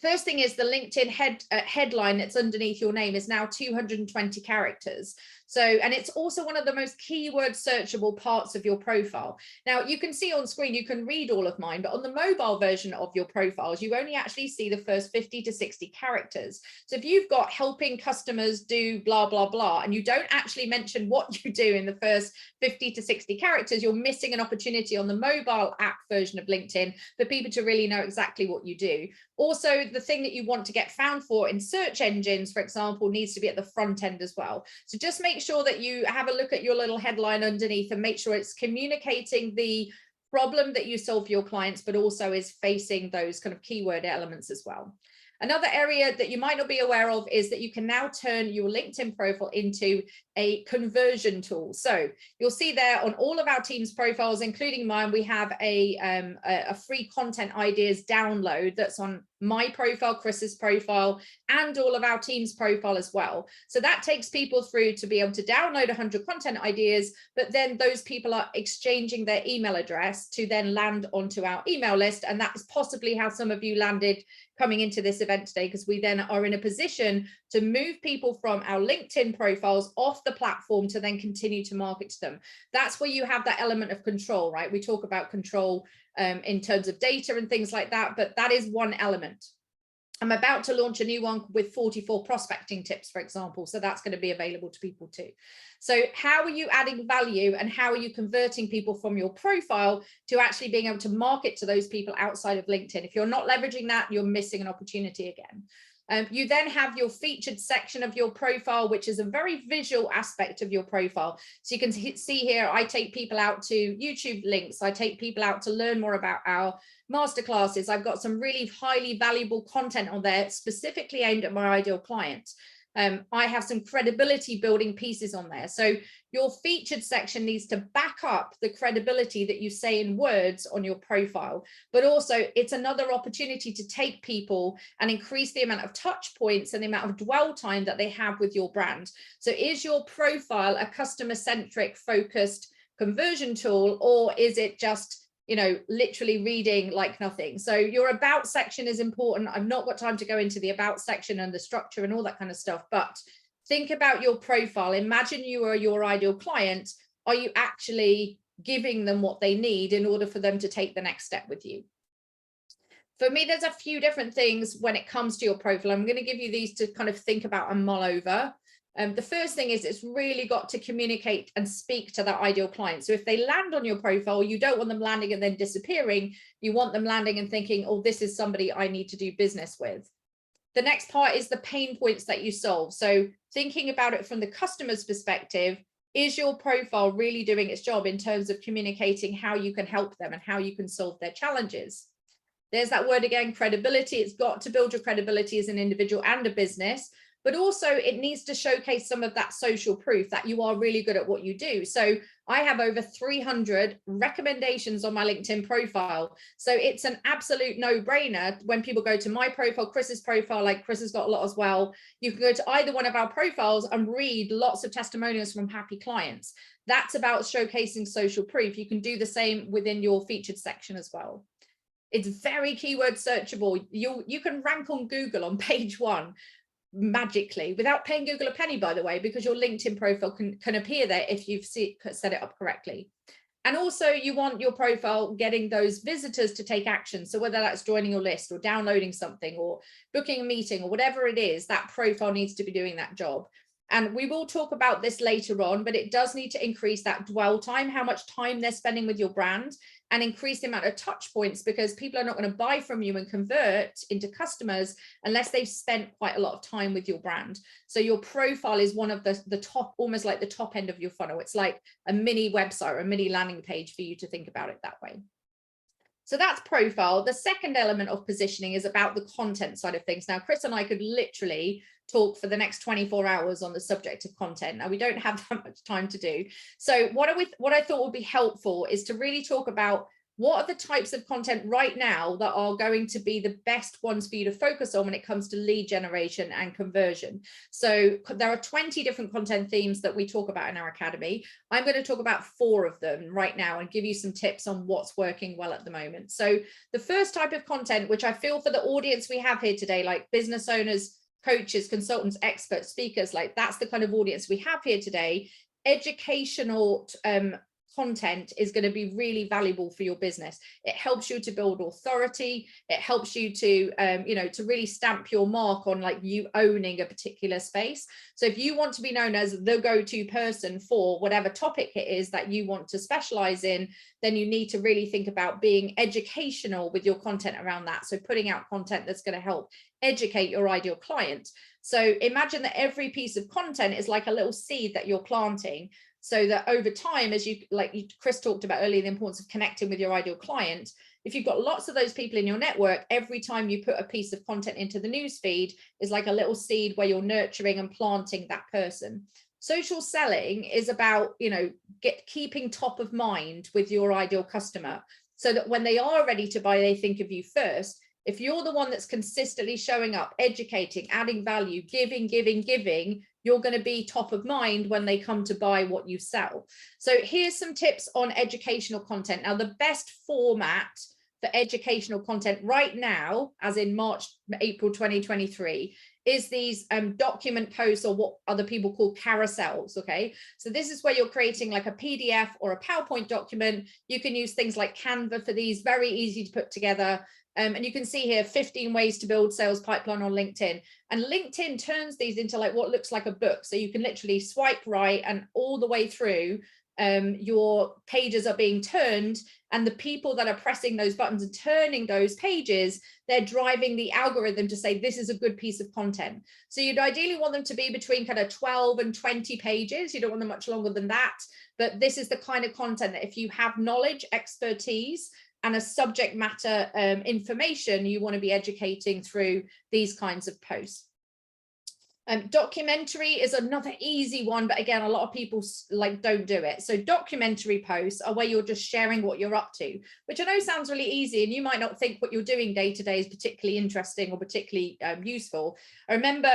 first thing is the LinkedIn headline that's underneath your name is now 220 characters. So, and it's also one of the most keyword searchable parts of your profile. Now, you can see on screen, you can read all of mine, but on the mobile version of your profiles, you only actually see the first 50 to 60 characters. So if you've got helping customers do blah, blah, blah, and you don't actually mention what you do in the first 50 to 60 characters, you're missing an opportunity on the mobile app version of LinkedIn for people to really know exactly what you do. Also, the thing that you want to get found for in search engines, for example, needs to be at the front end as well. So just make sure that you have a look at your little headline underneath and make sure it's communicating the problem that you solve for your clients, but also is facing those kind of keyword elements as well. Another area that you might not be aware of is that you can now turn your LinkedIn profile into a conversion tool. So you'll see there on all of our team's profiles, including mine, we have a free content ideas download that's on my profile, Chris's profile, and all of our team's profile as well. So that takes people through to be able to download 100 content ideas, but then those people are exchanging their email address to then land onto our email list. And that's possibly how some of you landed coming into this event today, because we then are in a position to move people from our LinkedIn profiles off the platform to then continue to market to them. That's where you have that element of control, right? We talk about control in terms of data and things like that, but that is one element. I'm about to launch a new one with 44 prospecting tips, for example. So that's going to be available to people too. So how are you adding value and how are you converting people from your profile to actually being able to market to those people outside of LinkedIn? If you're not leveraging that, you're missing an opportunity again. You then have your featured section of your profile, which is a very visual aspect of your profile. So you can see here, I take people out to YouTube links. I take people out to learn more about our masterclasses. I've got some really highly valuable content on there specifically aimed at my ideal client. I have some credibility building pieces on there. So your featured section needs to back up the credibility that you say in words on your profile, but also it's another opportunity to take people and increase the amount of touch points and the amount of dwell time that they have with your brand. So is your profile a customer-centric focused conversion tool, or is it just literally reading like nothing? So your about section is important. I've not got time to go into the about section and the structure and all that kind of stuff, but think about your profile. Imagine you are your ideal client. Are you actually giving them what they need in order for them to take the next step with you? For me, there's a few different things when it comes to your profile. I'm going to give you these to kind of think about and mull over. The first thing is it's really got to communicate and speak to that ideal client. So if they land on your profile, you don't want them landing and then disappearing. You want them landing and thinking, oh, this is somebody I need to do business with. The next part is the pain points that you solve. So thinking about it from the customer's perspective, Is your profile really doing its job in terms of communicating how you can help them and how you can solve their challenges? There's that word again, credibility. It's got to build your credibility as an individual and a business, but also it needs to showcase some of that social proof that you are really good at what you do. So I have over 300 recommendations on my LinkedIn profile. So it's an absolute no-brainer when people go to my profile, Chris's profile, like Chris has got a lot as well. You can go to either one of our profiles and read lots of testimonials from happy clients. That's about showcasing social proof. You can do the same within your featured section as well. It's very keyword searchable. You can rank on Google on page 1 magically without paying Google a penny, by the way, because your LinkedIn profile can appear there if you've set it up correctly. And also you want your profile getting those visitors to take action. So whether that's joining your list or downloading something or booking a meeting or whatever it is, that profile needs to be doing that job. And we will talk about this later on, but it does need to increase that dwell time, how much time they're spending with your brand, and increase the amount of touch points, because people are not going to buy from you and convert into customers unless they've spent quite a lot of time with your brand. So your profile is one of the top, almost like the top end of your funnel. It's like a mini website or a mini landing page for you to think about it that way. So that's profile. The second element of positioning is about the content side of things. Now, Chris and I could literally talk for the next 24 hours on the subject of content. Now, we don't have that much time to do. So what I thought would be helpful is to really talk about what are the types of content right now that are going to be the best ones for you to focus on when it comes to lead generation and conversion. So there are 20 different content themes that we talk about in our academy. I'm going to talk about 4 of them right now and give you some tips on what's working well at the moment. So the first type of content, which I feel for the audience we have here today, like business owners, coaches, consultants, experts, speakers, like that's the kind of audience we have here today. Educational content is going to be really valuable for your business. It helps you to build authority. It helps you to, to really stamp your mark on like you owning a particular space. So if you want to be known as the go-to person for whatever topic it is that you want to specialize in, then you need to really think about being educational with your content around that. So putting out content that's going to help educate your ideal client. So imagine that every piece of content is like a little seed that you're planting, so that over time, as Chris talked about earlier, the importance of connecting with your ideal client. If you've got lots of those people in your network, every time you put a piece of content into the newsfeed is like a little seed where you're nurturing and planting that person. Social selling is about, keeping top of mind with your ideal customer, so that when they are ready to buy, they think of you first. If you're the one that's consistently showing up, educating, adding value, giving, you're going to be top of mind when they come to buy what you sell. So here's some tips on educational content. Now, the best format for educational content right now, as in April 2023, is these document posts, or what other people call carousels. Okay, so this is where you're creating like a PDF or a PowerPoint document. You can use things like Canva for these, very easy to put together. And you can see here 15 ways to build sales pipeline on LinkedIn. And LinkedIn turns these into like what looks like a book. So you can literally swipe right and all the way through your pages are being turned, and the people that are pressing those buttons and turning those pages, they're driving the algorithm to say this is a good piece of content. So you'd ideally want them to be between kind of 12 and 20 pages. You don't want them much longer than that, but this is the kind of content that if you have knowledge, expertise, and a subject matter information, you want to be educating through these kinds of posts. Documentary is another easy one, but again, a lot of people don't do it. So documentary posts are where you're just sharing what you're up to, which I know sounds really easy, and you might not think what you're doing day to day is particularly interesting or particularly useful. I remember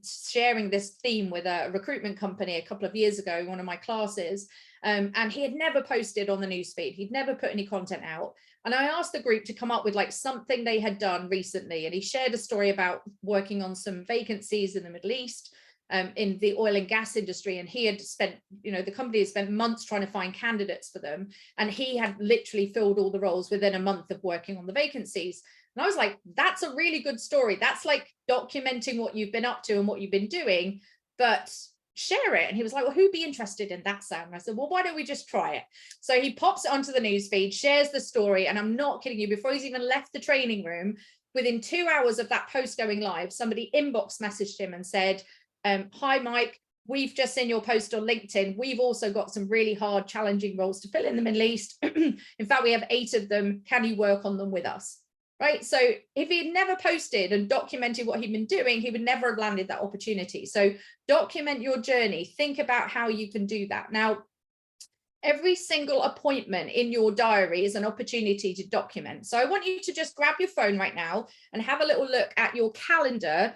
sharing this theme with a recruitment company a couple of years ago in one of my classes, and he had never posted on the newsfeed. He'd never put any content out. And I asked the group to come up with like something they had done recently. And he shared a story about working on some vacancies in the Middle East in the oil and gas industry. And he had spent, the company had spent months trying to find candidates for them. And he had literally filled all the roles within a month of working on the vacancies. And I was like, that's a really good story. That's like documenting what you've been up to and what you've been doing, but share it. And he was like, well, who'd be interested in that, Sam? And I said, well, why don't we just try it? So he pops it onto the newsfeed, shares the story, and I'm not kidding you, before he's even left the training room, within 2 hours of that post going live, somebody inbox messaged him and said, hi, Mike, we've just seen your post on LinkedIn. We've also got some really hard, challenging roles to fill in the Middle East. In fact, we have 8 of them. Can you work on them with us? Right. So if he'd never posted and documented what he'd been doing, he would never have landed that opportunity. So document your journey. Think about how you can do that. Now, every single appointment in your diary is an opportunity to document. So I want you to just grab your phone right now and have a little look at your calendar,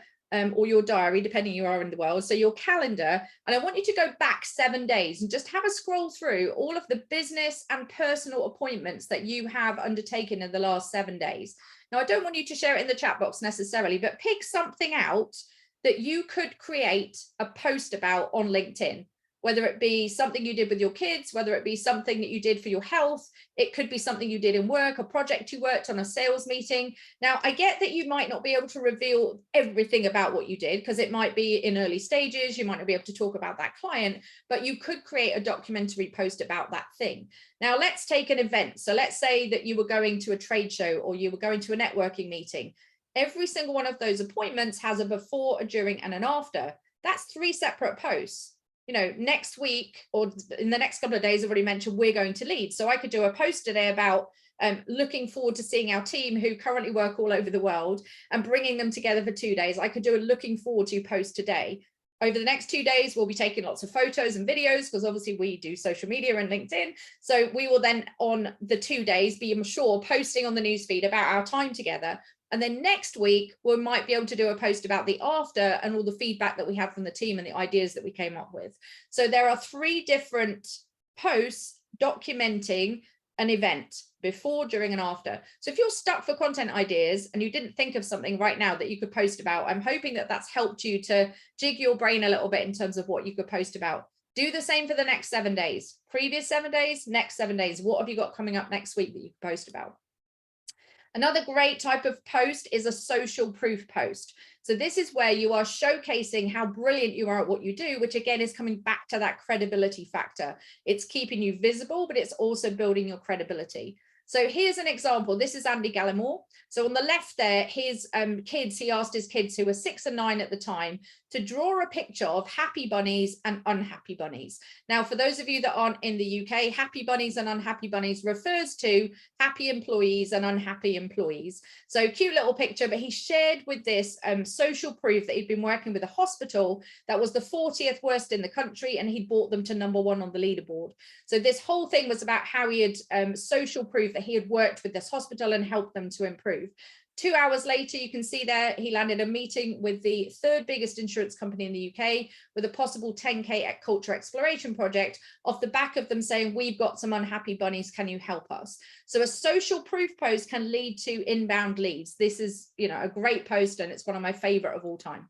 or your diary, depending you are in the world. So your calendar, and I want you to go back 7 days and just have a scroll through all of the business and personal appointments that you have undertaken in the last 7 days. Now, I don't want you to share it in the chat box necessarily, but pick something out that you could create a post about on LinkedIn. Whether it be something you did with your kids, whether it be something that you did for your health, it could be something you did in work, a project you worked on, a sales meeting. Now, I get that you might not be able to reveal everything about what you did because it might be in early stages, you might not be able to talk about that client, but you could create a documentary post about that thing. Now, let's take an event. So let's say that you were going to a trade show or you were going to a networking meeting. Every single one of those appointments has a before, a during, and an after. That's 3 separate posts. You know, next week or in the next couple of days, I've already mentioned we're going to lead. So I could do a post today about looking forward to seeing our team who currently work all over the world and bringing them together for 2 days. I could do a looking forward to post today. Over the next 2 days, we'll be taking lots of photos and videos because obviously we do social media and LinkedIn. So we will then on the 2 days be, I'm sure, posting on the newsfeed about our time together. And then next week, we might be able to do a post about the after and all the feedback that we have from the team and the ideas that we came up with. So there are 3 different posts documenting an event before, during, and after. So if you're stuck for content ideas and you didn't think of something right now that you could post about, I'm hoping that that's helped you to jig your brain a little bit in terms of what you could post about. Do the same for the next 7 days. Previous 7 days, next 7 days. What have you got coming up next week that you can post about? Another great type of post is a social proof post. So this is where you are showcasing how brilliant you are at what you do, which again is coming back to that credibility factor. It's keeping you visible, but it's also building your credibility. So here's an example. This is Andy Gallimore. So on the left there, his kids, he asked his kids who were 6 and 9 at the time to draw a picture of happy bunnies and unhappy bunnies. Now, for those of you that aren't in the UK, happy bunnies and unhappy bunnies refers to happy employees and unhappy employees. So cute little picture, but he shared with this social proof that he'd been working with a hospital that was the 40th worst in the country, and he brought them to #1 on the leaderboard. So this whole thing was about how he had social proof that he had worked with this hospital and helped them to improve. 2 hours later, you can see there, he landed a meeting with the 3rd biggest insurance company in the UK with a possible 10K culture exploration project off the back of them saying, we've got some unhappy bunnies, can you help us? So a social proof post can lead to inbound leads. This is, you know, a great post and it's one of my favorite of all time.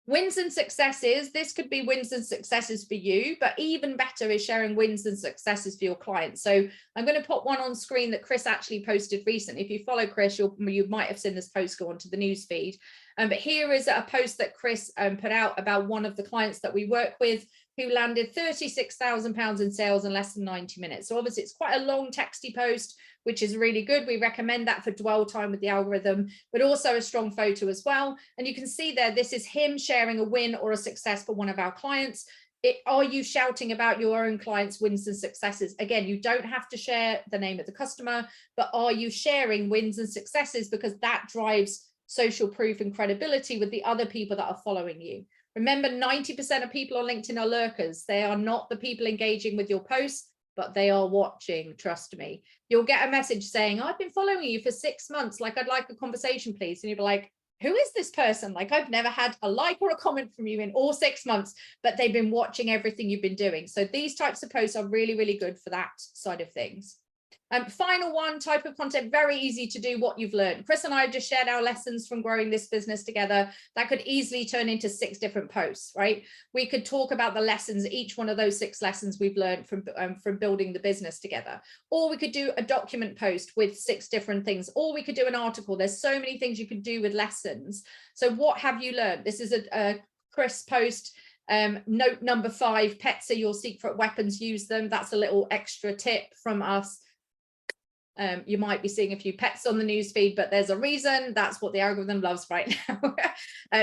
Wins and successes. This could be wins and successes for you, but even better is sharing wins and successes for your clients. So I'm going to put one on screen that Chris actually posted recently. If you follow Chris, you might have seen this post go onto the news feed. But here is a post that Chris put out about one of the clients that we work with who landed £36,000 in sales in less than 90 minutes. So obviously it's quite a long texty post, which is really good. We recommend that for dwell time with the algorithm, but also a strong photo as well. And you can see there, this is him sharing a win or a success for one of our clients. Are you shouting about your own clients' wins and successes? Again, you don't have to share the name of the customer, but are you sharing wins and successes? Because that drives social proof and credibility with the other people that are following you. Remember, 90% of people on LinkedIn are lurkers. They are not the people engaging with your posts, but they are watching, trust me. You'll get a message saying, I've been following you for 6 months, like I'd like a conversation, please. And you'll be like, who is this person? Like, I've never had a like or a comment from you in all 6 months, but they've been watching everything you've been doing. So these types of posts are really, really good for that side of things. Final one, type of content, very easy to do what you've learned. Chris and I have just shared our lessons from growing this business together. That could easily turn into 6 different posts, right? We could talk about the lessons, each one of those 6 lessons we've learned from building the business together. Or we could do a document post with 6 different things. Or we could do an article. There's so many things you could do with lessons. So what have you learned? This is a Chris post. Note number 5, pets are your secret weapons, use them. That's a little extra tip from us. You might be seeing a few pets on the news feed, but there's a reason. That's what the algorithm loves right now.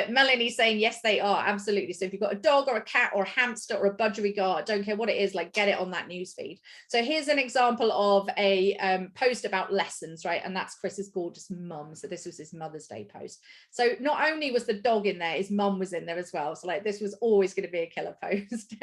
Melanie's saying, yes, they are. Absolutely. So if you've got a dog or a cat or a hamster or a budgerigar, don't care what it is, like get it on that news feed. So here's an example of a post about lessons, right? And that's Chris's gorgeous mum. So this was his Mother's Day post. So not only was the dog in there, his mum was in there as well. So like this was always going to be a killer post.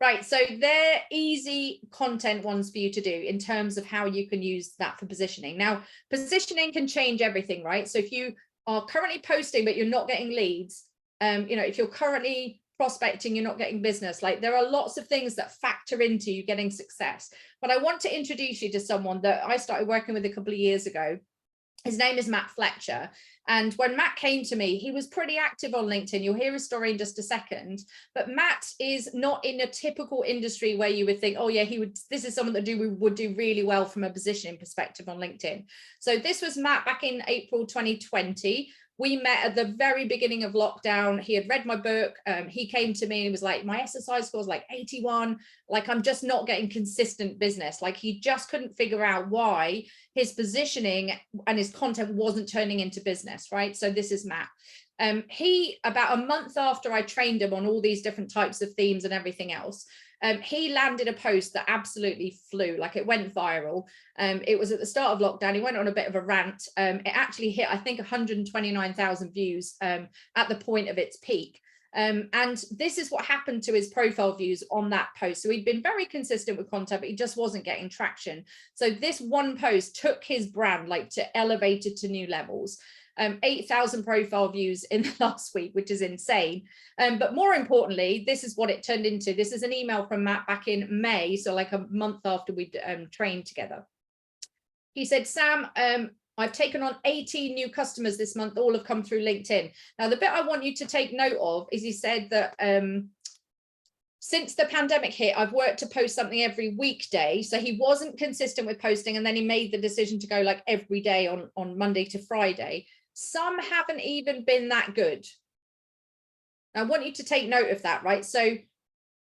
Right, so they're easy content ones for you to do in terms of how you can use that for positioning. Now, positioning can change everything, right? So if you are currently posting, but you're not getting leads, if you're currently prospecting, you're not getting business, like there are lots of things that factor into you getting success. But I want to introduce you to someone that I started working with a couple of years ago. His name is Matt Fletcher. And when Matt came to me, he was pretty active on LinkedIn. You'll hear his story in just a second. But Matt is not in a typical industry where you would think, oh yeah, this is someone that would do really well from a positioning perspective on LinkedIn. So this was Matt back in April 2020. We met at the very beginning of lockdown. He had read my book. He came to me and he was like, my SSI score is like 81. Like, I'm just not getting consistent business. Like, he just couldn't figure out why his positioning and his content wasn't turning into business, right? So this is Matt. He, about a month after I trained him on all these different types of themes and everything else, he landed a post that absolutely flew, like it went viral. It was at the start of lockdown. He went on a bit of a rant. It actually hit, I think, 129,000 views at the point of its peak. And this is what happened to his profile views on that post. So he'd been very consistent with content, but he just wasn't getting traction. So this one post took his brand like to elevate it to new levels. 8,000 profile views in the last week, which is insane. But more importantly, this is what it turned into. This is an email from Matt back in May, so like a month after we'd trained together. He said, Sam, I've taken on 18 new customers this month, all have come through LinkedIn. Now, the bit I want you to take note of is he said that since the pandemic hit, I've worked to post something every weekday. So he wasn't consistent with posting, and then he made the decision to go like every day on Monday to Friday. Some haven't even been that good. I want you to take note of that, right? So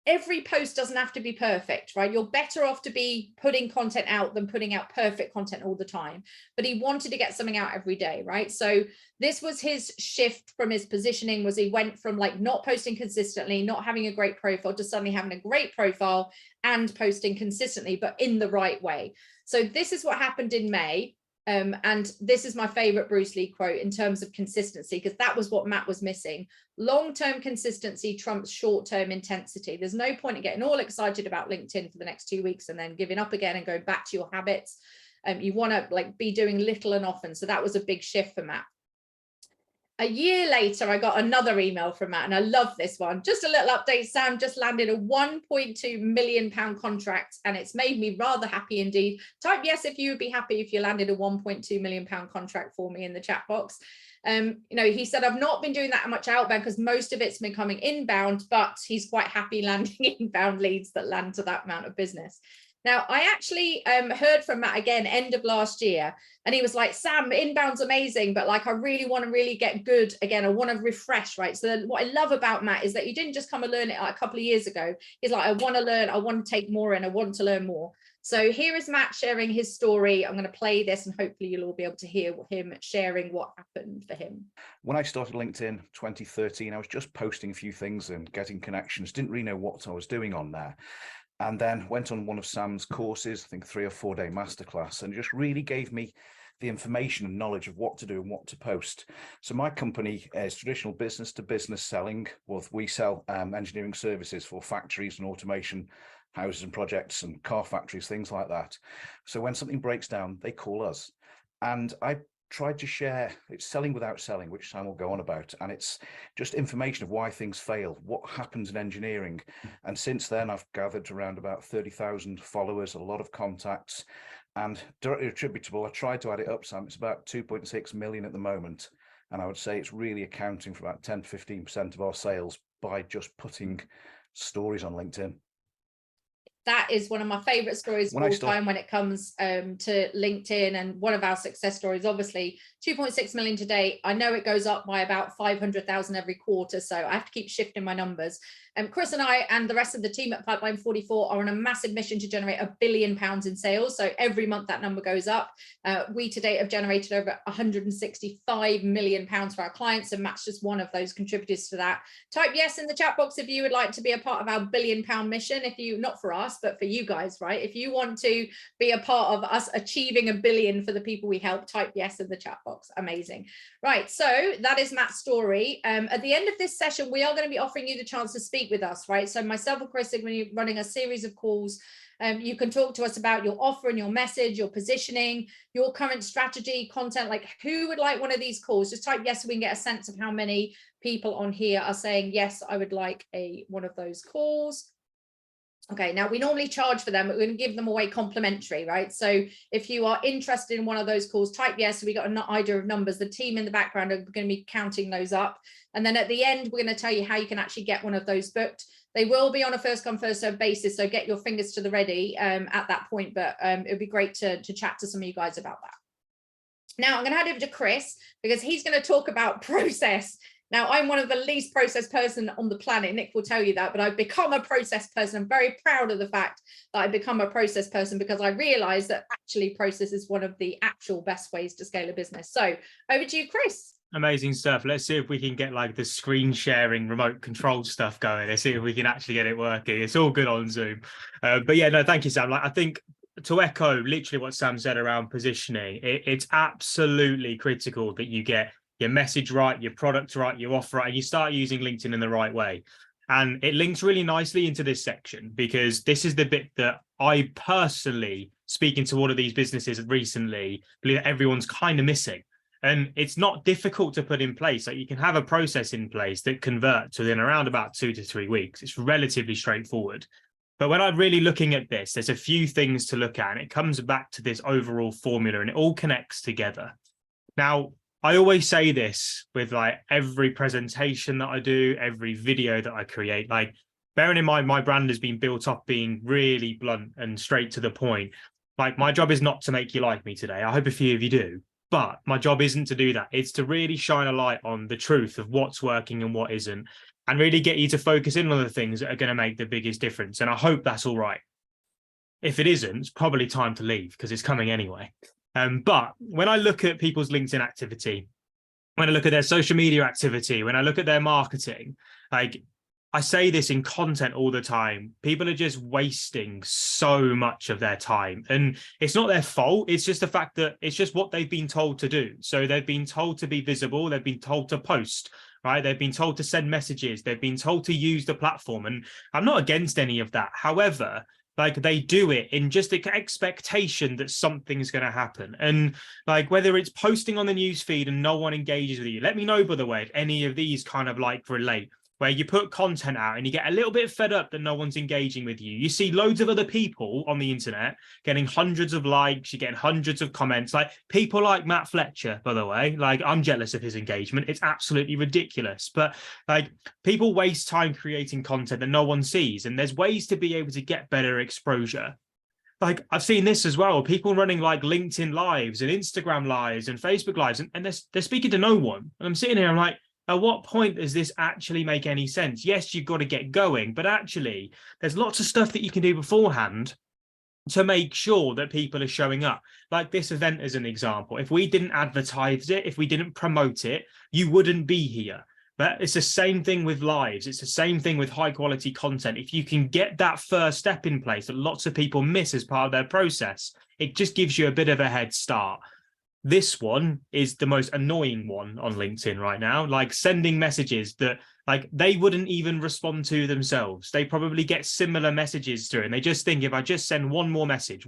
every post doesn't have to be perfect, right? You're better off to be putting content out than putting out perfect content all the time. But he wanted to get something out every day, right? So this was his shift from his positioning, was he went from like not posting consistently, not having a great profile, to suddenly having a great profile and posting consistently, but in the right way. So this is what happened in May. And this is my favorite Bruce Lee quote in terms of consistency, because that was what Matt was missing. Long-term consistency trumps short-term intensity. There's no point in getting all excited about LinkedIn for the next 2 weeks and then giving up again and going back to your habits. You want to like be doing little and often. So that was a big shift for Matt. A year later, I got another email from Matt, and I love this one. Just a little update. Sam just landed a £1.2 million contract, and it's made me rather happy indeed. Type yes if you would be happy if you landed a £1.2 million contract for me in the chat box. He said, I've not been doing that much outbound because most of it's been coming inbound, but he's quite happy landing inbound leads that land to that amount of business. Now, I actually heard from Matt again end of last year, and he was like, Sam, inbound's amazing, but like I really want to really get good again. I want to refresh, right? So what I love about Matt is that he didn't just come and learn it like a couple of years ago. He's like, I want to learn, I want to take more in, I want to learn more. So here is Matt sharing his story. I'm going to play this and hopefully you'll all be able to hear him sharing what happened for him. When I started LinkedIn 2013, I was just posting a few things and getting connections, didn't really know what I was doing on there. And then went on one of Sam's courses, I think 3 or 4 day masterclass, and just really gave me the information and knowledge of what to do and what to post. So my company is traditional business to business selling. Well, we sell engineering services for factories and automation, houses and projects and car factories, things like that. So when something breaks down, they call us. And I tried to share, it's selling without selling, which Sam will go on about, and it's just information of why things fail, what happens in engineering. And since then I've gathered around about 30,000 followers, a lot of contacts, and directly attributable, I tried to add it up, Sam, it's about 2.6 million at the moment, and I would say it's really accounting for about 10 to 15% of our sales by just putting stories on LinkedIn. That is one of my favorite stories of all time when it comes to LinkedIn, and one of our success stories. Obviously 2.6 million today. I know it goes up by about 500,000 every quarter, so I have to keep shifting my numbers. Chris and I and the rest of the team at Pipeline 44 are on a massive mission to generate £1 billion in sales. So every month that number goes up. We to date have generated over £165 million for our clients, and Matt's just one of those contributors to that. Type yes in the chat box if you would like to be a part of our £1 billion mission. If you, not for us, but for you guys, right? If you want to be a part of us achieving $1 billion for the people we help, type yes in the chat box. Amazing. Right, so that is Matt's story. At the end of this session, we are going to be offering you the chance to speak with us, right? So myself and Chris are going to be running a series of calls. You can talk to us about your offer and your message, your positioning, your current strategy, content. Like, who would like one of these calls? Just type yes so we can get a sense of how many people on here are saying yes, I would like one of those calls. Okay, now we normally charge for them, but we're going to give them away complimentary, right? So if you are interested in one of those calls, type yes. So we got an idea of numbers. The team in the background are going to be counting those up. And then at the end, we're going to tell you how you can actually get one of those booked. They will be on a first come, first served basis. So get your fingers to the ready at that point. But it would be great to chat to some of you guys about that. Now I'm going to hand over to Chris because he's going to talk about process. Now, I'm one of the least process person on the planet. Nick will tell you that, but I've become a process person. I'm very proud of the fact that I've become a process person because I realized that actually process is one of the actual best ways to scale a business. So over to you, Chris. Amazing stuff. Let's see if we can get like the screen sharing remote control stuff going. Let's see if we can actually get it working. It's all good on Zoom. But yeah, no, thank you, Sam. Like, I think to echo literally what Sam said around positioning, it's absolutely critical that you get your message right, your product right, your offer right, and you start using LinkedIn in the right way. And it links really nicely into this section because this is the bit that I personally, speaking to all of these businesses recently, believe that everyone's kind of missing. And it's not difficult to put in place. Like, you can have a process in place that converts within around about 2 to 3 weeks. It's relatively straightforward. But when I'm really looking at this, there's a few things to look at, and it comes back to this overall formula, and it all connects together. Now, I always say this with like every presentation that I do, every video that I create, like, bearing in mind my brand has been built up being really blunt and straight to the point. Like, my job is not to make you like me today. I hope a few of you do, but my job isn't to do that. It's to really shine a light on the truth of what's working and what isn't, and really get you to focus in on the things that are going to make the biggest difference. And I hope that's all right. If it isn't, it's probably time to leave because it's coming anyway. But when I look at people's LinkedIn activity, when I look at their social media activity, when I look at their marketing, like, I say this in content all the time, people are just wasting so much of their time. And it's not their fault. It's just the fact that it's just what they've been told to do. So they've been told to be visible. They've been told to post, right? They've been told to send messages. They've been told to use the platform. And I'm not against any of that. However, like, they do it in just the expectation that something's going to happen. And like, whether it's posting on the news feed and no one engages with you, let me know, by the way, if any of these kind of like relate, where you put content out and you get a little bit fed up that no one's engaging with you. You see loads of other people on the internet getting hundreds of likes, you're getting hundreds of comments, like people like Matt Fletcher, by the way. Like, I'm jealous of his engagement. It's absolutely ridiculous. But like, people waste time creating content that no one sees, and there's ways to be able to get better exposure. Like, I've seen this as well, people running like LinkedIn lives and Instagram lives and Facebook lives, and they're speaking to no one. And I'm sitting here, I'm like, at what point does this actually make any sense? Yes, you've got to get going, but actually there's lots of stuff that you can do beforehand to make sure that people are showing up. Like this event as an example, if we didn't advertise it, if we didn't promote it, you wouldn't be here. But it's the same thing with lives. It's the same thing with high quality content. If you can get that first step in place that lots of people miss as part of their process, it just gives you a bit of a head start. This one is the most annoying one on LinkedIn right now, like sending messages that like they wouldn't even respond to themselves. They probably get similar messages through and they just think, if I just send one more message,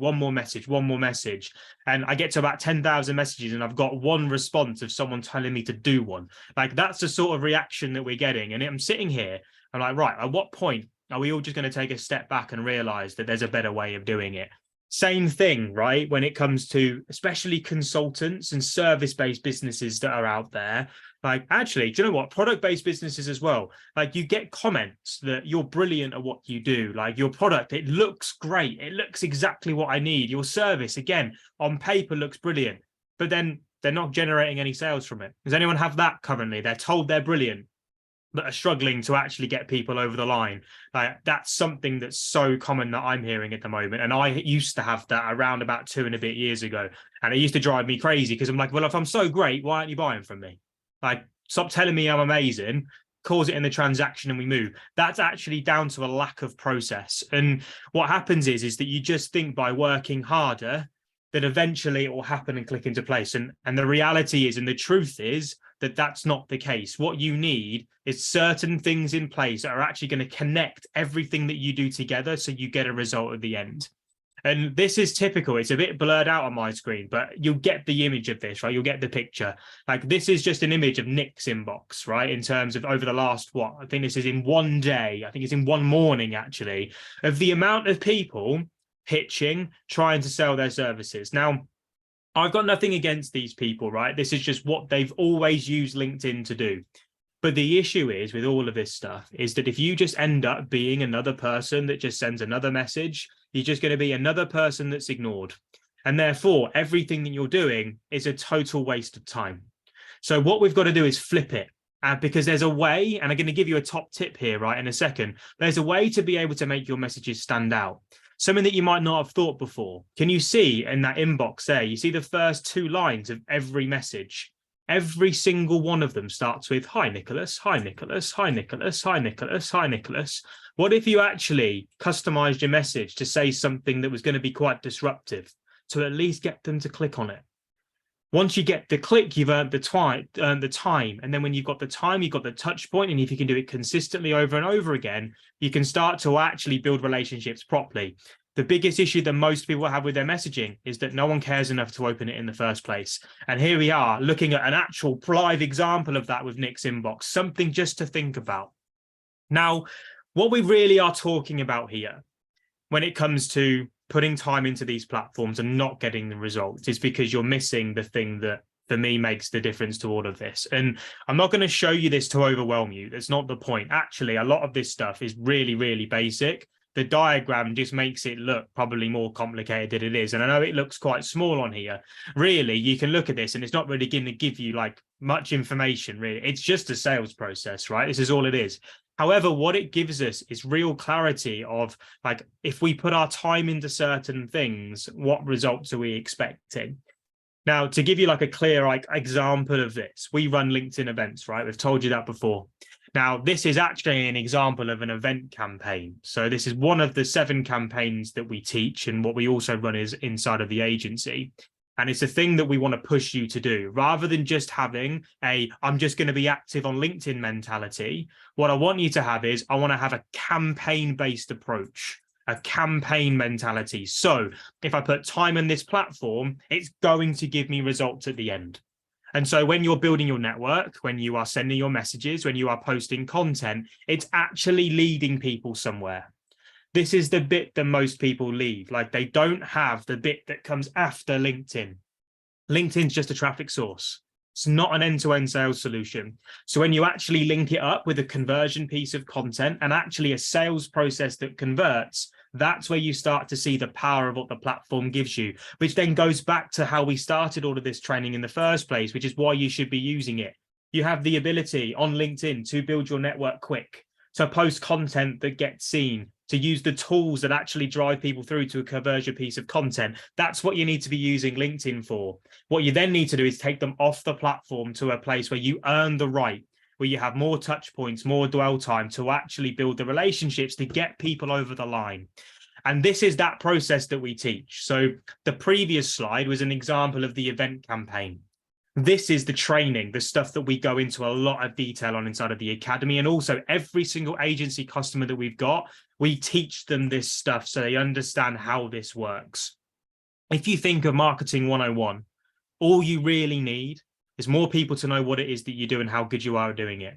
and I get to about 10,000 messages and I've got one response of someone telling me to do one, like that's the sort of reaction that we're getting. And I'm sitting here, I'm like, right, at what point are we all just going to take a step back and realize that there's a better way of doing it? Same thing, right? When it comes to especially consultants and service-based businesses that are out there, like, actually, do you know what? Product-based businesses as well. Like, you get comments that you're brilliant at what you do. Like, your product, it looks great. It looks exactly what I need. Your service, again, on paper looks brilliant, but then they're not generating any sales from it. Does anyone have that currently? They're told they're brilliant, but are struggling to actually get people over the line. Like, that's something that's so common that I'm hearing at the moment. And I used to have that around about 2 and a bit years ago. And it used to drive me crazy because I'm like, well, if I'm so great, why aren't you buying from me? Like, stop telling me I'm amazing, cause it in the transaction and we move. That's actually down to a lack of process. And what happens is that you just think by working harder that eventually it will happen and click into place. And the reality is, and the truth is, that that's not the case. What you need is certain things in place that are actually going to connect everything that you do together so you get a result at the end. And this is typical. It's a bit blurred out on my screen, but you'll get the image of this, right? You'll get the picture. Like, this is just an image of Nick's inbox, right? In terms of over the last, what, I think this is in one day, I think it's in one morning actually, of the amount of people pitching, trying to sell their services. Now, I've got nothing against these people, right? This is just what they've always used LinkedIn to do. But the issue is with all of this stuff is that if you just end up being another person that just sends another message, you're just going to be another person that's ignored. And therefore, everything that you're doing is a total waste of time. So what we've got to do is flip it. Because there's a way, and I'm going to give you a top tip here, right, in a second. There's a way to be able to make your messages stand out. Something that you might not have thought before. Can you see in that inbox there, you see the first 2 lines of every message? Every single one of them starts with, hi, Nicholas, hi, Nicholas, hi, Nicholas, hi, Nicholas, hi, Nicholas. What if you actually customized your message to say something that was going to be quite disruptive to at least get them to click on it? Once you get the click, you've earned the time. And then when you've got the time, you've got the touch point. And if you can do it consistently over and over again, you can start to actually build relationships properly. The biggest issue that most people have with their messaging is that no one cares enough to open it in the first place. And here we are looking at an actual live example of that with Nick's inbox, something just to think about. Now, what we really are talking about here when it comes to putting time into these platforms and not getting the results is because you're missing the thing that, for me, makes the difference to all of this. And I'm not going to show you this to overwhelm you. That's not the point. Actually, a lot of this stuff is really, really basic. The diagram just makes it look probably more complicated than it is. And I know it looks quite small on here. Really, you can look at this and it's not really going to give you like much information, really. It's just a sales process, right? This is all it is. However, what it gives us is real clarity of, like, if we put our time into certain things, what results are we expecting? Now, to give you like a clear example of this, we run LinkedIn events, right? We've told you that before. Now, this is actually an example of an event campaign. So this is one of the 7 campaigns that we teach, and what we also run is inside of the agency. And it's a thing that we want to push you to do rather than just having I'm just going to be active on LinkedIn mentality. What I want you to have is I want to have a campaign-based approach, a campaign mentality. So if I put time in this platform, it's going to give me results at the end. And so when you're building your network, when you are sending your messages, when you are posting content, it's actually leading people somewhere. This is the bit that most people leave. Like, they don't have the bit that comes after LinkedIn. LinkedIn's just a traffic source. It's not an end-to-end sales solution. So when you actually link it up with a conversion piece of content and actually a sales process that converts, that's where you start to see the power of what the platform gives you, which then goes back to how we started all of this training in the first place, which is why you should be using it. You have the ability on LinkedIn to build your network quick, to post content that gets seen, to use the tools that actually drive people through to a conversion piece of content. That's what you need to be using LinkedIn for. What you then need to do is take them off the platform to a place where you earn the right, where you have more touch points, more dwell time to actually build the relationships to get people over the line. And this is that process that we teach. So the previous slide was an example of the event campaign. This is the training, the stuff that we go into a lot of detail on inside of the academy. And also every single agency customer that we've got, we teach them this stuff so they understand how this works. If you think of marketing 101, all you really need is more people to know what it is that you do and how good you are at doing it.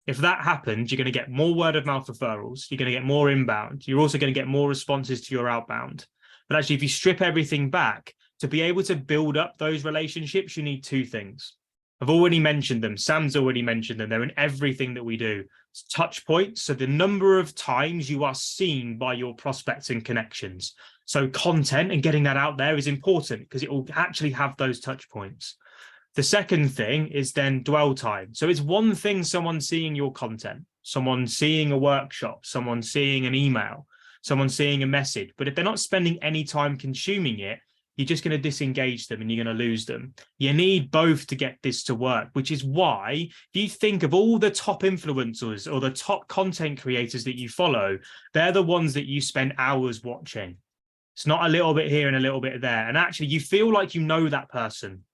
If that happens, you're going to get more word of mouth referrals. You're going to get more inbound. You're also going to get more responses to your outbound. But actually, if you strip everything back, to be able to build up those relationships, you need two things. I've already mentioned them. Sam's already mentioned them. They're in everything that we do. It's touch points. So the number of times you are seen by your prospects and connections. So content and getting that out there is important because it will actually have those touch points. The second thing is then dwell time. So it's one thing someone seeing your content, someone seeing a workshop, someone seeing an email, someone seeing a message. But if they're not spending any time consuming it, you're just going to disengage them and you're going to lose them. You need both to get this to work, which is why if you think of all the top influencers or the top content creators that you follow, they're the ones that you spend hours watching. It's not a little bit here and a little bit there. And actually, you feel like you know that person.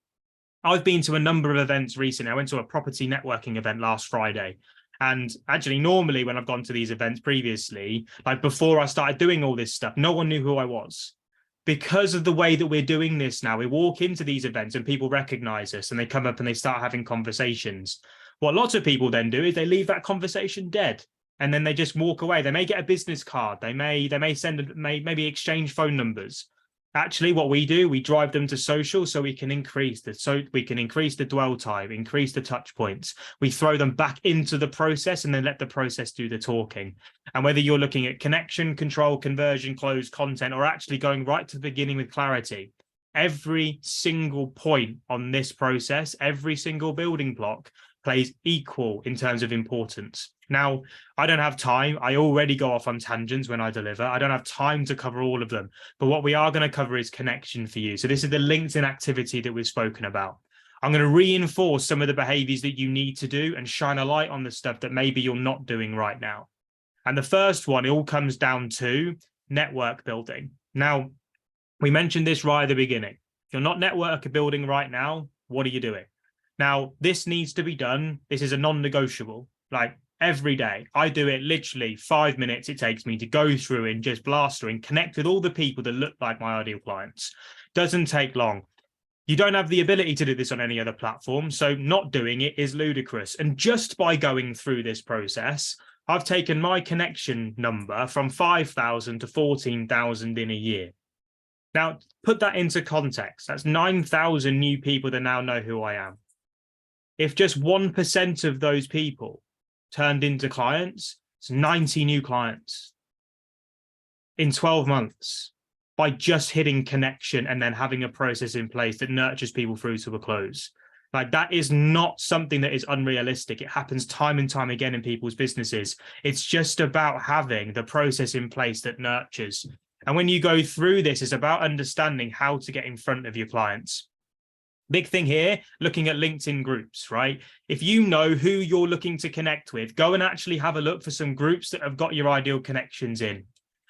I've been to a number of events recently. I went to a property networking event last Friday. And actually, normally when I've gone to these events previously, like before I started doing all this stuff, no one knew who I was. Because of the way that we're doing this now, we walk into these events and people recognize us and they come up and they start having conversations. What lots of people then do is they leave that conversation dead and then they just walk away. They may get a business card. They may send, maybe exchange phone numbers. Actually, what we do, we drive them to social so we can increase the dwell time, increase the touch points. We throw them back into the process and then let the process do the talking. And whether you're looking at connection, control, conversion, close, content, or actually going right to the beginning with clarity, every single point on this process, every single building block plays equal in terms of importance. Now, I don't have time. I already go off on tangents when I deliver. I don't have time to cover all of them. But what we are going to cover is connection for you. So this is the LinkedIn activity that we've spoken about. I'm going to reinforce some of the behaviors that you need to do and shine a light on the stuff that maybe you're not doing right now. And the first one, it all comes down to network building. Now, we mentioned this right at the beginning. If you're not network building right now, what are you doing? Now, this needs to be done. This is a non-negotiable, like every day. I do it literally 5 minutes. It takes me to go through and just blast through and connect with all the people that look like my ideal clients. Doesn't take long. You don't have the ability to do this on any other platform. So not doing it is ludicrous. And just by going through this process, I've taken my connection number from 5,000 to 14,000 in a year. Now, put that into context. That's 9,000 new people that now know who I am. If just 1% of those people turned into clients, it's 90 new clients in 12 months by just hitting connection and then having a process in place that nurtures people through to a close. Like, that is not something that is unrealistic. It happens time and time again in people's businesses. It's just about having the process in place that nurtures. And when you go through this, it's about understanding how to get in front of your clients. Big thing here, looking at LinkedIn groups, right? If you know who you're looking to connect with, go and actually have a look for some groups that have got your ideal connections in.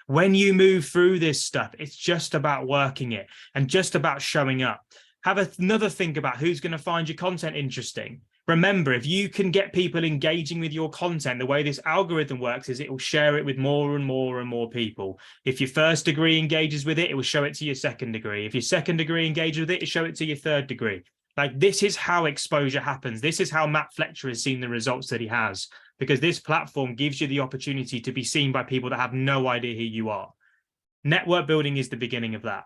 When you move through this stuff, it's just about working it and just about showing up. Have another think about who's going to find your content interesting. Remember, if you can get people engaging with your content, the way this algorithm works is it will share it with more and more and more people. If your first degree engages with it, it will show it to your second degree. If your second degree engages with it, it'll show it to your third degree. Like, this is how exposure happens. This is how Matt Fletcher has seen the results that he has, because this platform gives you the opportunity to be seen by people that have no idea who you are. Network building is the beginning of that.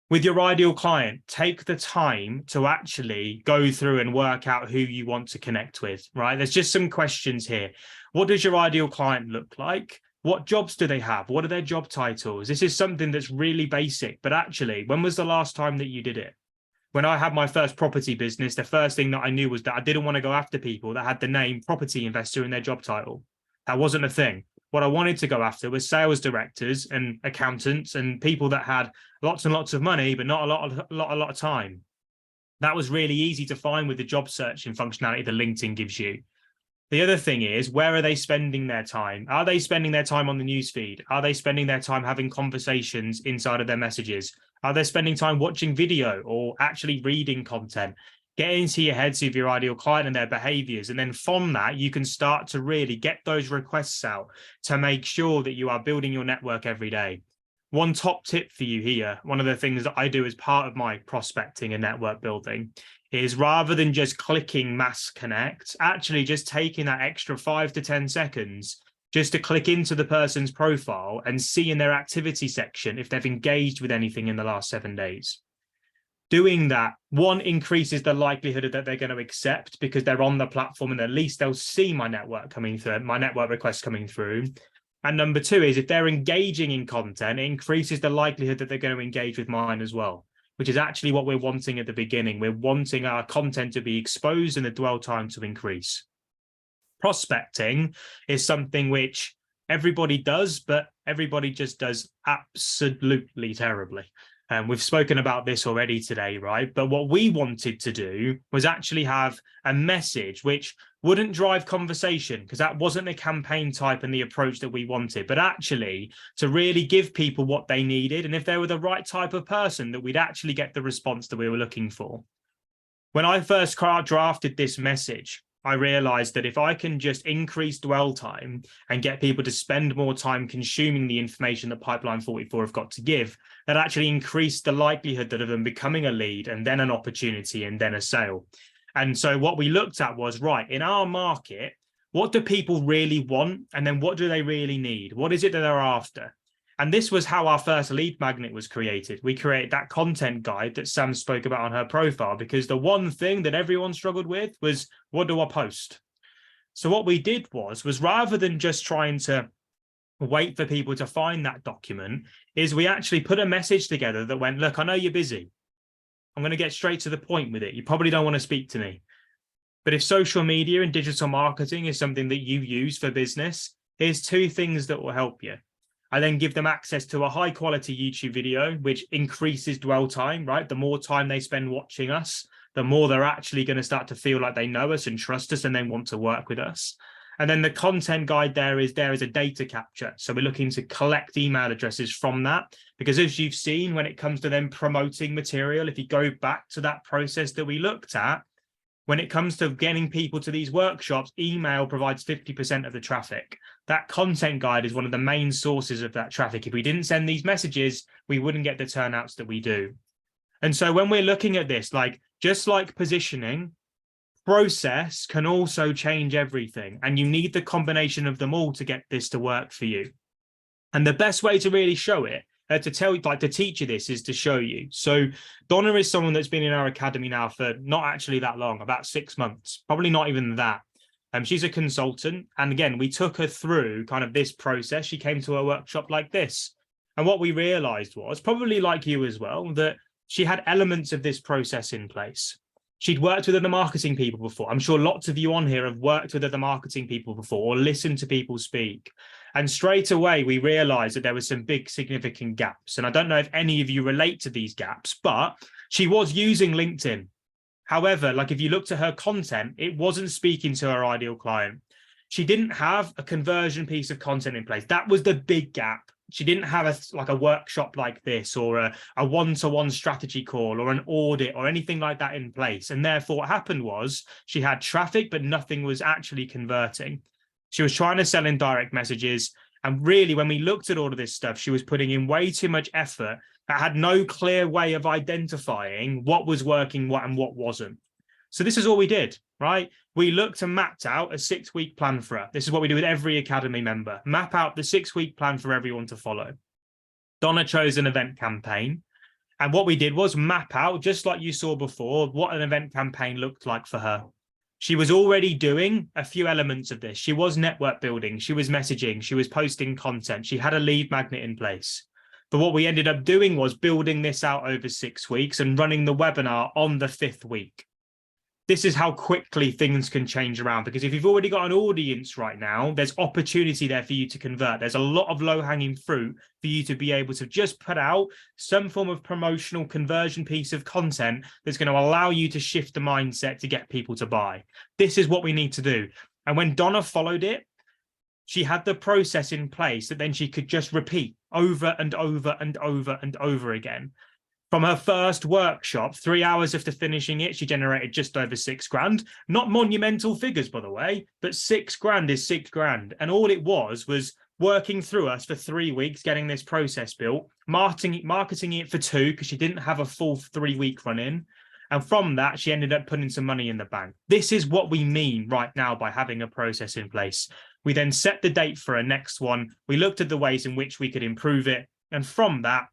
With your ideal client, take the time to actually go through and work out who you want to connect with, right? There's just some questions here. What does your ideal client look like? What jobs do they have? What are their job titles? This is something that's really basic, but actually, when was the last time that you did it? When I had my first property business, the first thing that I knew was that I didn't want to go after people that had the name property investor in their job title. That wasn't a thing. What I wanted to go after was sales directors and accountants and people that had lots and lots of money, but not a lot of time. That was really easy to find with the job searching functionality that LinkedIn gives you. The other thing is, where are they spending their time? Are they spending their time on the newsfeed? Are they spending their time having conversations inside of their messages? Are they spending time watching video or actually reading content? Get into your heads of your ideal client and their behaviors. And then from that, you can start to really get those requests out to make sure that you are building your network every day. One top tip for you here, one of the things that I do as part of my prospecting and network building is, rather than just clicking mass connect, actually just taking that extra 5 to 10 seconds just to click into the person's profile and see in their activity section if they've engaged with anything in the last 7 days. Doing that, one, increases the likelihood that they're going to accept because they're on the platform and at least they'll see my network requests coming through. And number two is if they're engaging in content, it increases the likelihood that they're going to engage with mine as well, which is actually what we're wanting at the beginning. We're wanting our content to be exposed and the dwell time to increase. Prospecting is something which everybody does, but everybody just does absolutely terribly. And we've spoken about this already today, right? But what we wanted to do was actually have a message which wouldn't drive conversation, because that wasn't the campaign type and the approach that we wanted, but actually to really give people what they needed. And if they were the right type of person, that we'd actually get the response that we were looking for. When I first drafted this message, I realized that if I can just increase dwell time and get people to spend more time consuming the information that Pipeline 44 have got to give, that actually increased the likelihood that of them becoming a lead and then an opportunity and then a sale. And so what we looked at was, right, in our market, what do people really want? And then what do they really need? What is it that they're after? And this was how our first lead magnet was created. We created that content guide that Sam spoke about on her profile, because the one thing that everyone struggled with was, what do I post? So what we did was rather than just trying to wait for people to find that document, is we actually put a message together that went, look, I know you're busy. I'm going to get straight to the point with it. You probably don't want to speak to me. But if social media and digital marketing is something that you use for business, here's 2 things that will help you. I then give them access to a high quality YouTube video, which increases dwell time, right? The more time they spend watching us, the more they're actually going to start to feel like they know us and trust us and then want to work with us. And then the content guide there is a data capture. So we're looking to collect email addresses from that, because as you've seen, when it comes to them promoting material, if you go back to that process that we looked at, when it comes to getting people to these workshops, email provides 50% of the traffic. That content guide is one of the main sources of that traffic. If we didn't send these messages, we wouldn't get the turnouts that we do. And so when we're looking at this, just like positioning, process can also change everything. And you need the combination of them all to get this to work for you. And the best way to really show it, to teach you this, is to show you. So Donna is someone that's been in our academy now for not actually that long, about 6 months, probably not even that. She's a consultant. And again, we took her through kind of this process. She came to a workshop like this. And what we realized was, probably like you as well, that she had elements of this process in place. She'd worked with other marketing people before. I'm sure lots of you on here have worked with other marketing people before or listened to people speak. And straight away, we realized that there were some big significant gaps. And I don't know if any of you relate to these gaps, but she was using LinkedIn. However, if you looked at her content, it wasn't speaking to her ideal client. She didn't have a conversion piece of content in place. That was the big gap. She didn't have a workshop like this, or a one-to-one strategy call, or an audit, or anything like that in place. And therefore what happened was she had traffic, but nothing was actually converting. She was trying to sell in direct messages. And really, when we looked at all of this stuff, she was putting in way too much effort that had no clear way of identifying what was working and what wasn't. So this is all we did, right? We looked and mapped out a 6-week plan for her. This is what we do with every academy member. Map out the 6-week plan for everyone to follow. Donna chose an event campaign. And what we did was map out, just like you saw before, what an event campaign looked like for her. She was already doing a few elements of this. She was network building. She was messaging. She was posting content. She had a lead magnet in place. But what we ended up doing was building this out over 6 weeks and running the webinar on the 5th week. This is how quickly things can change around, because if you've already got an audience right now, there's opportunity there for you to convert. There's a lot of low-hanging fruit for you to be able to just put out some form of promotional conversion piece of content that's going to allow you to shift the mindset to get people to buy. This is what we need to do. And when Donna followed it, she had the process in place that then she could just repeat over and over and over and over again. From her first workshop, 3 hours after finishing it, she generated just over 6 grand. Not monumental figures, by the way, but 6 grand is 6 grand. And all it was working through us for 3 weeks, getting this process built, marketing it for 2 because she didn't have a full 3-week run in. And from that, she ended up putting some money in the bank. This is what we mean right now by having a process in place. We then set the date for a next one. We looked at the ways in which we could improve it. And from that,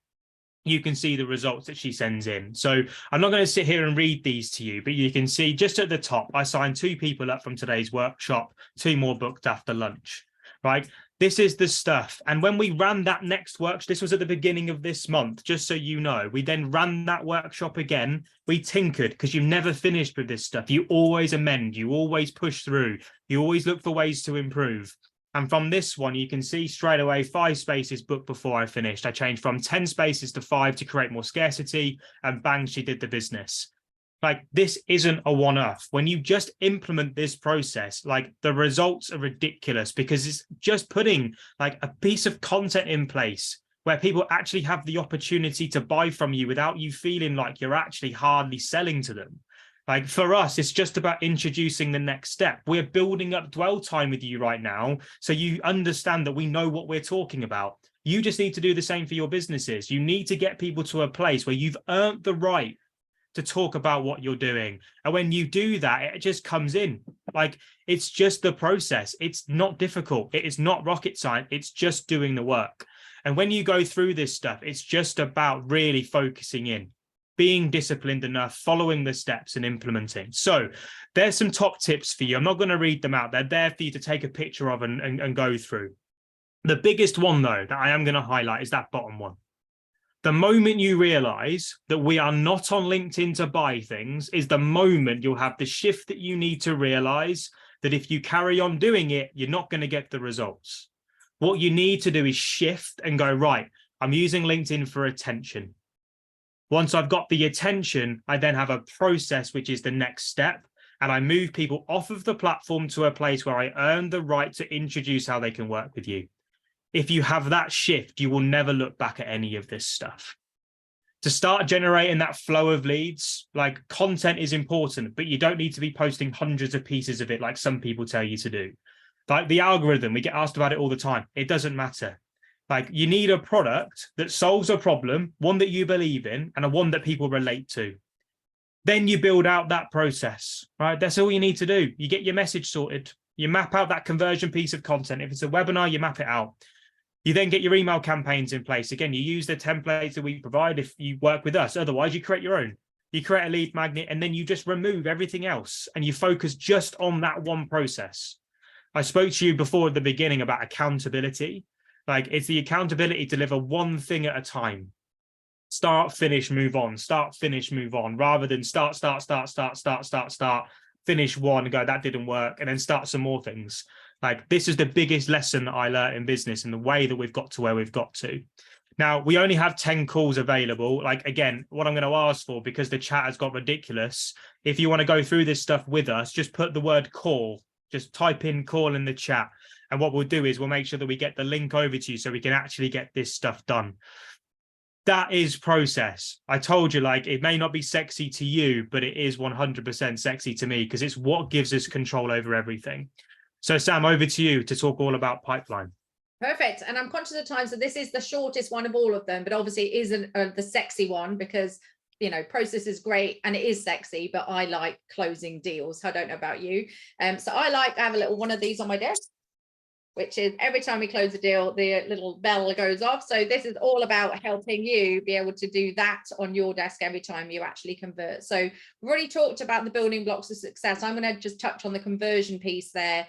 you can see the results that she sends in. So I'm not going to sit here and read these to you, but you can see just at the top, I signed 2 people up from today's workshop, 2 more booked after lunch, right? This is the stuff. And when we ran that next workshop, this was at the beginning of this month, just so you know, we then ran that workshop again. We tinkered, because you've never finished with this stuff. You always amend, you always push through, you always look for ways to improve. And from this one, you can see straight away 5 spaces booked before I finished. I changed from 10 spaces to 5 to create more scarcity, and bang, she did the business. Like, this isn't a one-off. When you just implement this process, like, the results are ridiculous, because it's just putting like a piece of content in place where people actually have the opportunity to buy from you without you feeling like you're actually hardly selling to them. Like, for us, it's just about introducing the next step. We're building up dwell time with you right now, so you understand that we know what we're talking about. You just need to do the same for your businesses. You need to get people to a place where you've earned the right to talk about what you're doing. And when you do that, it just comes in. Like, it's just the process. It's not difficult. It is not rocket science. It's just doing the work. And when you go through this stuff, it's just about really focusing in, being disciplined enough, following the steps and implementing. So there's some top tips for you. I'm not going to read them out. They're there for you to take a picture of and go through. The biggest one, though, that I am going to highlight is that bottom one. The moment you realize that we are not on LinkedIn to buy things is the moment you'll have the shift that you need to realize that if you carry on doing it, you're not going to get the results. What you need to do is shift and go, right, I'm using LinkedIn for attention. Once I've got the attention, I then have a process, which is the next step. And I move people off of the platform to a place where I earn the right to introduce how they can work with you. If you have that shift, you will never look back at any of this stuff. To start generating that flow of leads, like, content is important, but you don't need to be posting hundreds of pieces of it like some people tell you to do. Like the algorithm, we get asked about it all the time. It doesn't matter. Like, you need a product that solves a problem, one that you believe in, and a one that people relate to. Then you build out that process, right? That's all you need to do. You get your message sorted. You map out that conversion piece of content. If it's a webinar, you map it out. You then get your email campaigns in place. Again, you use the templates that we provide if you work with us. Otherwise, you create your own. You create a lead magnet, and then you just remove everything else, and you focus just on that one process. I spoke to you before at the beginning about accountability. Like, it's the accountability to deliver one thing at a time. Start, finish, move on. Start, finish, move on. Rather than start, finish one and go, that didn't work, and then start some more things. Like, this is the biggest lesson that I learned in business and the way that we've got to where we've got to. Now, we only have 10 calls available. Like, again, what I'm going to ask for, because the chat has got ridiculous, if you want to go through this stuff with us, just put the word call. Just type in call in the chat. And what we'll do is we'll make sure that we get the link over to you so we can actually get this stuff done. That is process. I told you, like, it may not be sexy to you, but it is 100% sexy to me, because it's what gives us control over everything. So Sam, over to you to talk all about pipeline. Perfect. And I'm conscious of time, so this is the shortest one of all of them, but obviously it isn't the sexy one, because, you know, process is great and it is sexy, but I like closing deals. I don't know about you. So I have a little one of these on my desk, which is every time we close a deal, the little bell goes off. So this is all about helping you be able to do that on your desk every time you actually convert. So we've already talked about the building blocks of success. I'm going to just touch on the conversion piece there.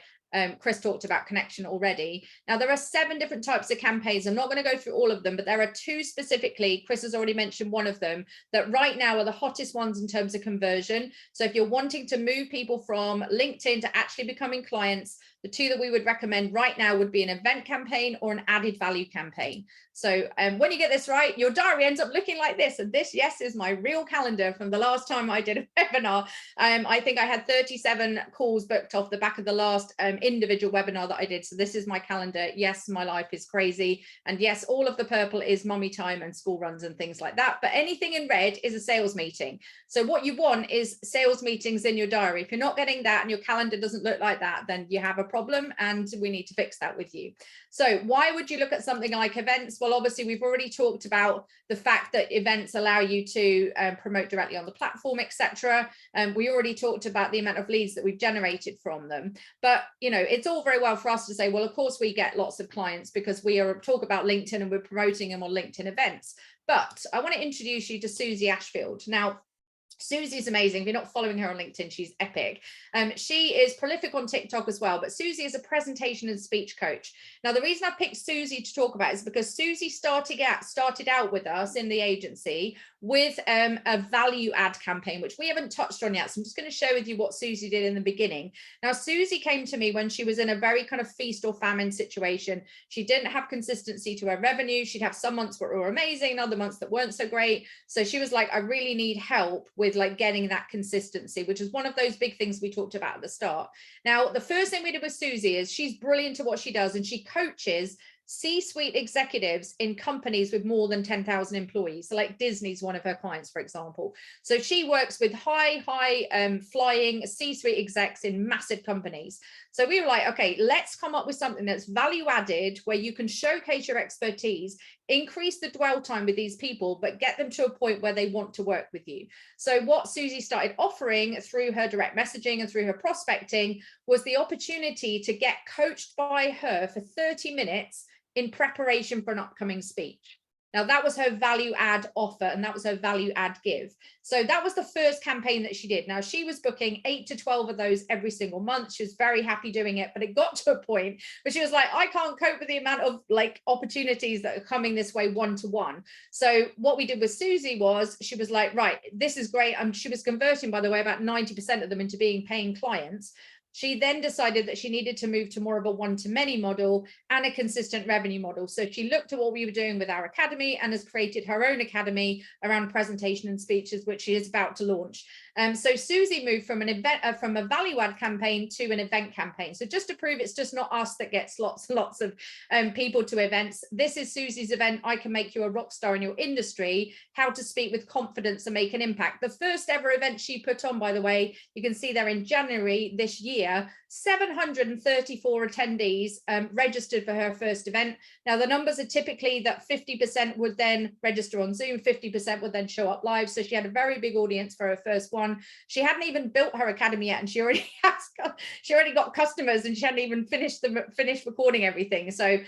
Chris talked about connection already. Now, there are 7 different types of campaigns. I'm not going to go through all of them, but there are 2 specifically. Chris has already mentioned one of them that right now are the hottest ones in terms of conversion. So if you're wanting to move people from LinkedIn to actually becoming clients, the 2 that we would recommend right now would be an event campaign or an added value campaign. So when you get this right, your diary ends up looking like this. And this, yes, is my real calendar from the last time I did a webinar. I think I had 37 calls booked off the back of the last individual webinar that I did. So this is my calendar. Yes, my life is crazy. And yes, all of the purple is mommy time and school runs and things like that. But anything in red is a sales meeting. So what you want is sales meetings in your diary. If you're not getting that and your calendar doesn't look like that, then you have a problem and we need to fix that with you. So why would you look at something like events? Well, obviously we've already talked about the fact that events allow you to promote directly on the platform, etc. We already talked about the amount of leads that we've generated from them. But, you know, it's all very well for us to say, well, of course we get lots of clients because we are talk about LinkedIn and we're promoting them on LinkedIn events. But I want to introduce you to Susie Ashfield. Now, Susie's amazing. If you're not following her on LinkedIn, she's epic. She is prolific on TikTok as well, but Susie is a presentation and speech coach. Now, the reason I picked Susie to talk about is because Susie started out with us in the agency with a value add campaign, which we haven't touched on yet. So I'm just going to share with you what Susie did in the beginning. Now, Susie came to me when she was in a very kind of feast or famine situation. She didn't have consistency to her revenue. She'd have some months that were amazing and other months that weren't so great. So she was like, I really need help with like getting that consistency, which is one of those big things we talked about at the start. Now, the first thing we did with Susie is she's brilliant at what she does, and she coaches C-suite executives in companies with more than 10,000 employees. So like Disney's one of her clients, for example. So she works with high flying C-suite execs in massive companies. So we were like, okay, let's come up with something that's value added where you can showcase your expertise, increase the dwell time with these people, but get them to a point where they want to work with you. So what Susie started offering through her direct messaging and through her prospecting was the opportunity to get coached by her for 30 minutes in preparation for an upcoming speech. Now, that was her value add offer, and that was her value add give. So that was the first campaign that she did. Now, she was booking 8 to 12 of those every single month. She was very happy doing it, but it got to a point where she was like, I can't cope with the amount of like opportunities that are coming this way one-to-one. So what we did with Susie was she was like, right, this is great. She was converting, by the way, about 90% of them into being paying clients. She then decided that she needed to move to more of a one-to-many model and a consistent revenue model. So she looked at what we were doing with our academy and has created her own academy around presentation and speeches, which she is about to launch. So Susie moved from an event, from a value add campaign to an event campaign. So just to prove it's just not us that gets lots of people to events. This is Susie's event. I can make you a rock star in your industry, how to speak with confidence and make an impact. The first ever event she put on, by the way, you can see there in January this year, 734 attendees registered for her first event. Now, the numbers are typically that 50% would then register on Zoom, 50% would then show up live. So she had a very big audience for her first one. She hadn't even built her academy yet, and she already got customers, and she hadn't even finished recording everything. So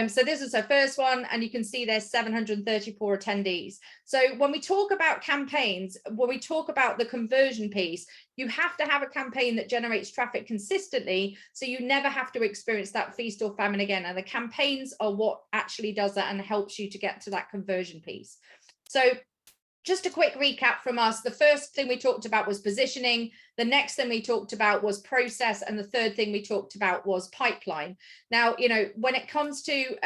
so this is her first one, and you can see there's 734 attendees. So when we talk about campaigns, when we talk about the conversion piece, you have to have a campaign that generates traffic consistently, so you never have to experience that feast or famine again. And the campaigns are what actually does that and helps you to get to that conversion piece. So just a quick recap from us. The first thing we talked about was positioning. The next thing we talked about was process. And the third thing we talked about was pipeline. Now, you know, when it comes to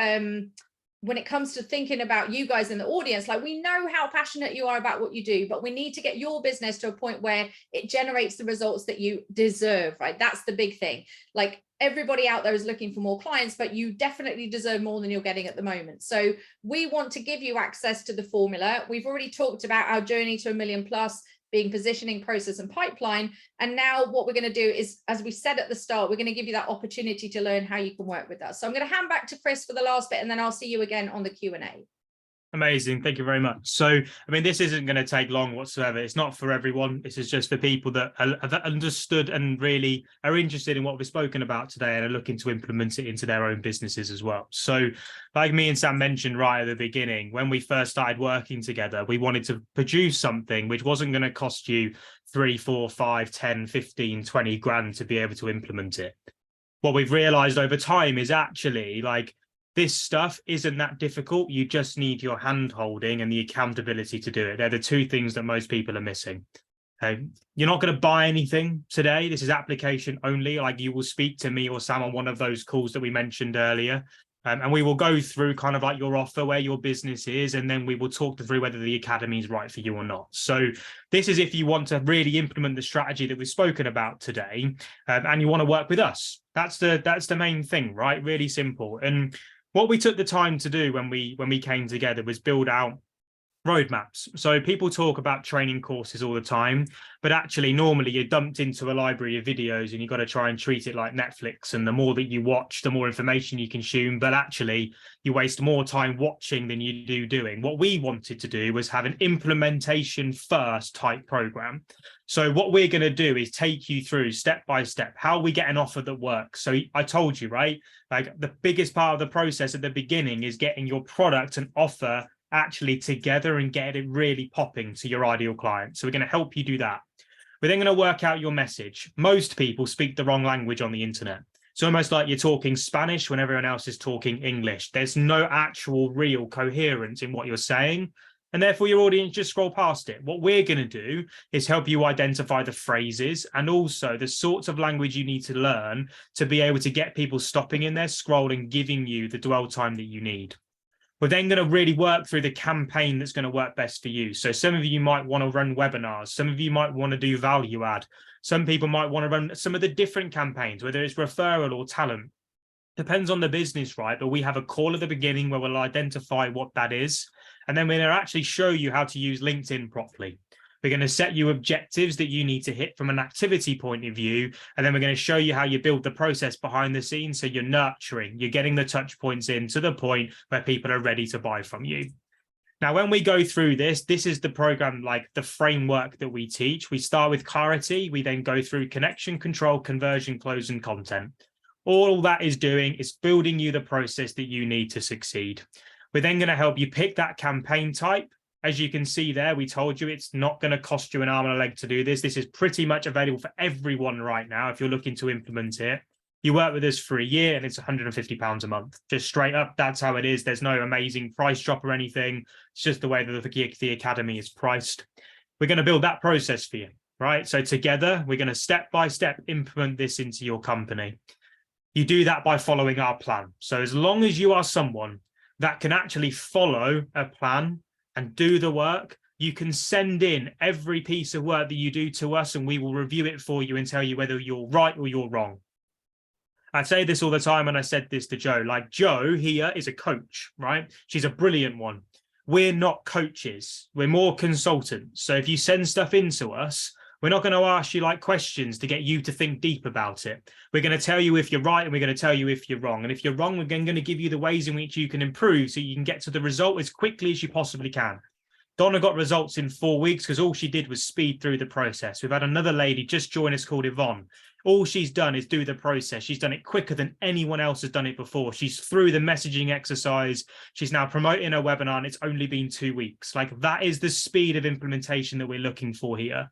thinking about you guys in the audience, like, we know how passionate you are about what you do, but we need to get your business to a point where it generates the results that you deserve, right? That's the big thing. Like, everybody out there is looking for more clients, but you definitely deserve more than you're getting at the moment. So we want to give you access to the formula. We've already talked about our journey to 1 million plus being positioning, process, and pipeline. And now what we're going to do is, as we said at the start, we're going to give you that opportunity to learn how you can work with us. So I'm going to hand back to Chris for the last bit, and then I'll see you again on the Q&A. Amazing. Thank you very much. So, I mean, this isn't going to take long whatsoever. It's not for everyone. This is just for people that have understood and really are interested in what we've spoken about today and are looking to implement it into their own businesses as well. So like me and Sam mentioned right at the beginning, when we first started working together, we wanted to produce something which wasn't going to cost you 3, 4, 5, 10, 15, 20 grand to be able to implement it. What we've realized over time is actually, like, this stuff isn't that difficult. You just need your hand holding and the accountability to do it. They're the two things that most people are missing. You're not going to buy anything today. This is application only. Like, you will speak to me or Sam on one of those calls that we mentioned earlier. And we will go through kind of like your offer, where your business is, and then we will talk through whether the academy is right for you or not. So this is if you want to really implement the strategy that we've spoken about today, and you want to work with us. That's the main thing, right? Really simple. And what we took the time to do when we came together was build out roadmaps. So people talk about training courses all the time, but actually normally you're dumped into a library of videos and you've got to try and treat it like Netflix. And the more that you watch, the more information you consume, but actually you waste more time watching than you do doing. What we wanted to do was have an implementation first type program. So what we're going to do is take you through step by step how we get an offer that works. So I told you, right? Like the biggest part of the process at the beginning is getting your product and offer actually together and get it really popping to your ideal client. So we're going to help you do that. We're then going to work out your message. Most people speak the wrong language on the internet. It's almost like you're talking Spanish when everyone else is talking English. There's no actual real coherence in what you're saying. And therefore your audience just scroll past it. What we're going to do is help you identify the phrases and also the sorts of language you need to learn to be able to get people stopping in their scroll and giving you the dwell time that you need. We're then going to really work through the campaign that's going to work best for you. So some of you might want to run webinars. Some of you might want to do value add. Some people might want to run some of the different campaigns, whether it's referral or talent. Depends on the business, right? But we have a call at the beginning where we'll identify what that is. And then we're going to actually show you how to use LinkedIn properly. We're going to set you objectives that you need to hit from an activity point of view. And then we're going to show you how you build the process behind the scenes. So you're nurturing, you're getting the touch points in to the point where people are ready to buy from you. Now, when we go through this is the program, like the framework that we teach. We start with clarity. We then go through connection, control, conversion, close, and content. All that is doing is building you the process that you need to succeed. We're then going to help you pick that campaign type. As you can see there, we told you it's not going to cost you an arm and a leg to do this. This is pretty much available for everyone right now if you're looking to implement it. You work with us for a year and it's £150 a month. Just straight up, that's how it is. There's no amazing price drop or anything. It's just the way that the Academy is priced. We're going to build that process for you, right? So together, we're going to step by step implement this into your company. You do that by following our plan. So as long as you are someone that can actually follow a plan and do the work, you can send in every piece of work that you do to us and we will review it for you and tell you whether you're right or you're wrong. I say this all the time, and I said this to Joe, like Joe here is a coach, right? She's a brilliant one. We're not coaches. We're more consultants. So if you send stuff into us, we're not going to ask you like questions to get you to think deep about it. We're going to tell you if you're right and we're going to tell you if you're wrong. And if you're wrong, we're going to give you the ways in which you can improve so you can get to the result as quickly as you possibly can. Donna got results in 4 weeks because all she did was speed through the process. We've had another lady just join us called Yvonne. All she's done is do the process. She's done it quicker than anyone else has done it before. She's through the messaging exercise. She's now promoting her webinar and it's only been 2 weeks. Like that is the speed of implementation that we're looking for here.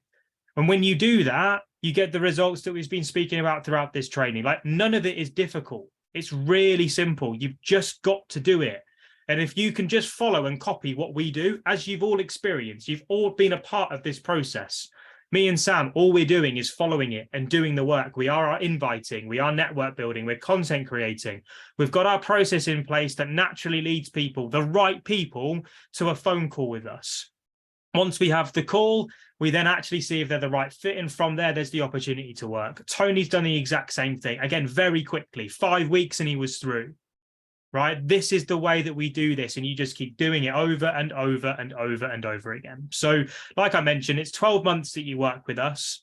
And when you do that, you get the results that we've been speaking about throughout this training. Like none of it is difficult. It's really simple. You've just got to do it. And if you can just follow and copy what we do, as you've all experienced, you've all been a part of this process. Me and Sam, all we're doing is following it and doing the work. We are inviting, we are network building, we're content creating. We've got our process in place that naturally leads people, the right people, to a phone call with us. Once we have the call, we then actually see if they're the right fit. And from there, there's the opportunity to work. Tony's done the exact same thing. Again, very quickly, 5 weeks and he was through, right? This is the way that we do this. And you just keep doing it over and over and over and over again. So like I mentioned, it's 12 months that you work with us.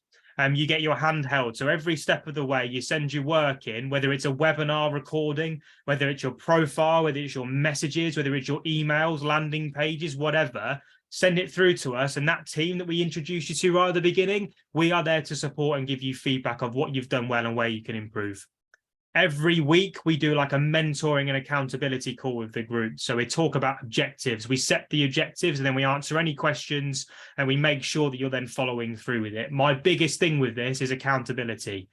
You get your hand held. So every step of the way, you send your work in, whether it's a webinar recording, whether it's your profile, whether it's your messages, whether it's your emails, landing pages, whatever, send it through to us. And that team that we introduced you to right at the beginning, we are there to support and give you feedback of what you've done well and where you can improve. Every week, we do like a mentoring and accountability call with the group. So we talk about objectives. We set the objectives and then we answer any questions and we make sure that you're then following through with it. My biggest thing with this is accountability.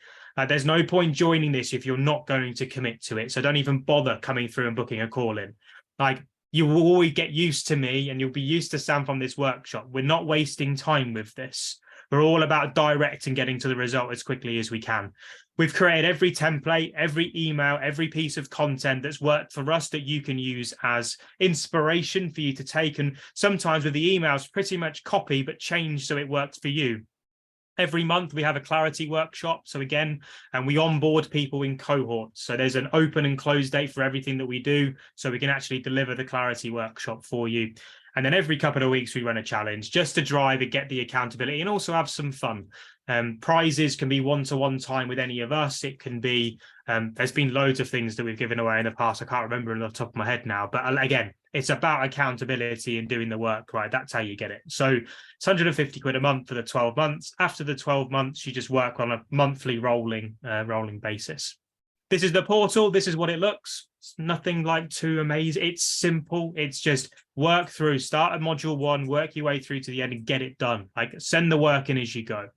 There's no point joining this if you're not going to commit to it. So don't even bother coming through and booking a call in. Like, you will always get used to me and you'll be used to Sam from this workshop. We're not wasting time with this. We're all about direct and getting to the result as quickly as we can. We've created every template, every email, every piece of content that's worked for us that you can use as inspiration for you to take. And sometimes with the emails, pretty much copy, but change so it works for you. Every month we have a clarity workshop. So again, and we onboard people in cohorts. So there's an open and close date for everything that we do. So we can actually deliver the clarity workshop for you. And then every couple of weeks, we run a challenge just to drive and get the accountability and also have some fun. Prizes can be one-to-one time with any of us. It can be, there's been loads of things that we've given away in the past. I can't remember off the top of my head now, but again, it's about accountability and doing the work, right? That's how you get it. So it's 150 quid a month for the 12 months. After the 12 months, you just work on a monthly rolling basis. This is the portal. This is what it looks. It's nothing like too amazing. It's simple. It's just work through, start at module 1, work your way through to the end and get it done. Like send the work in as you go.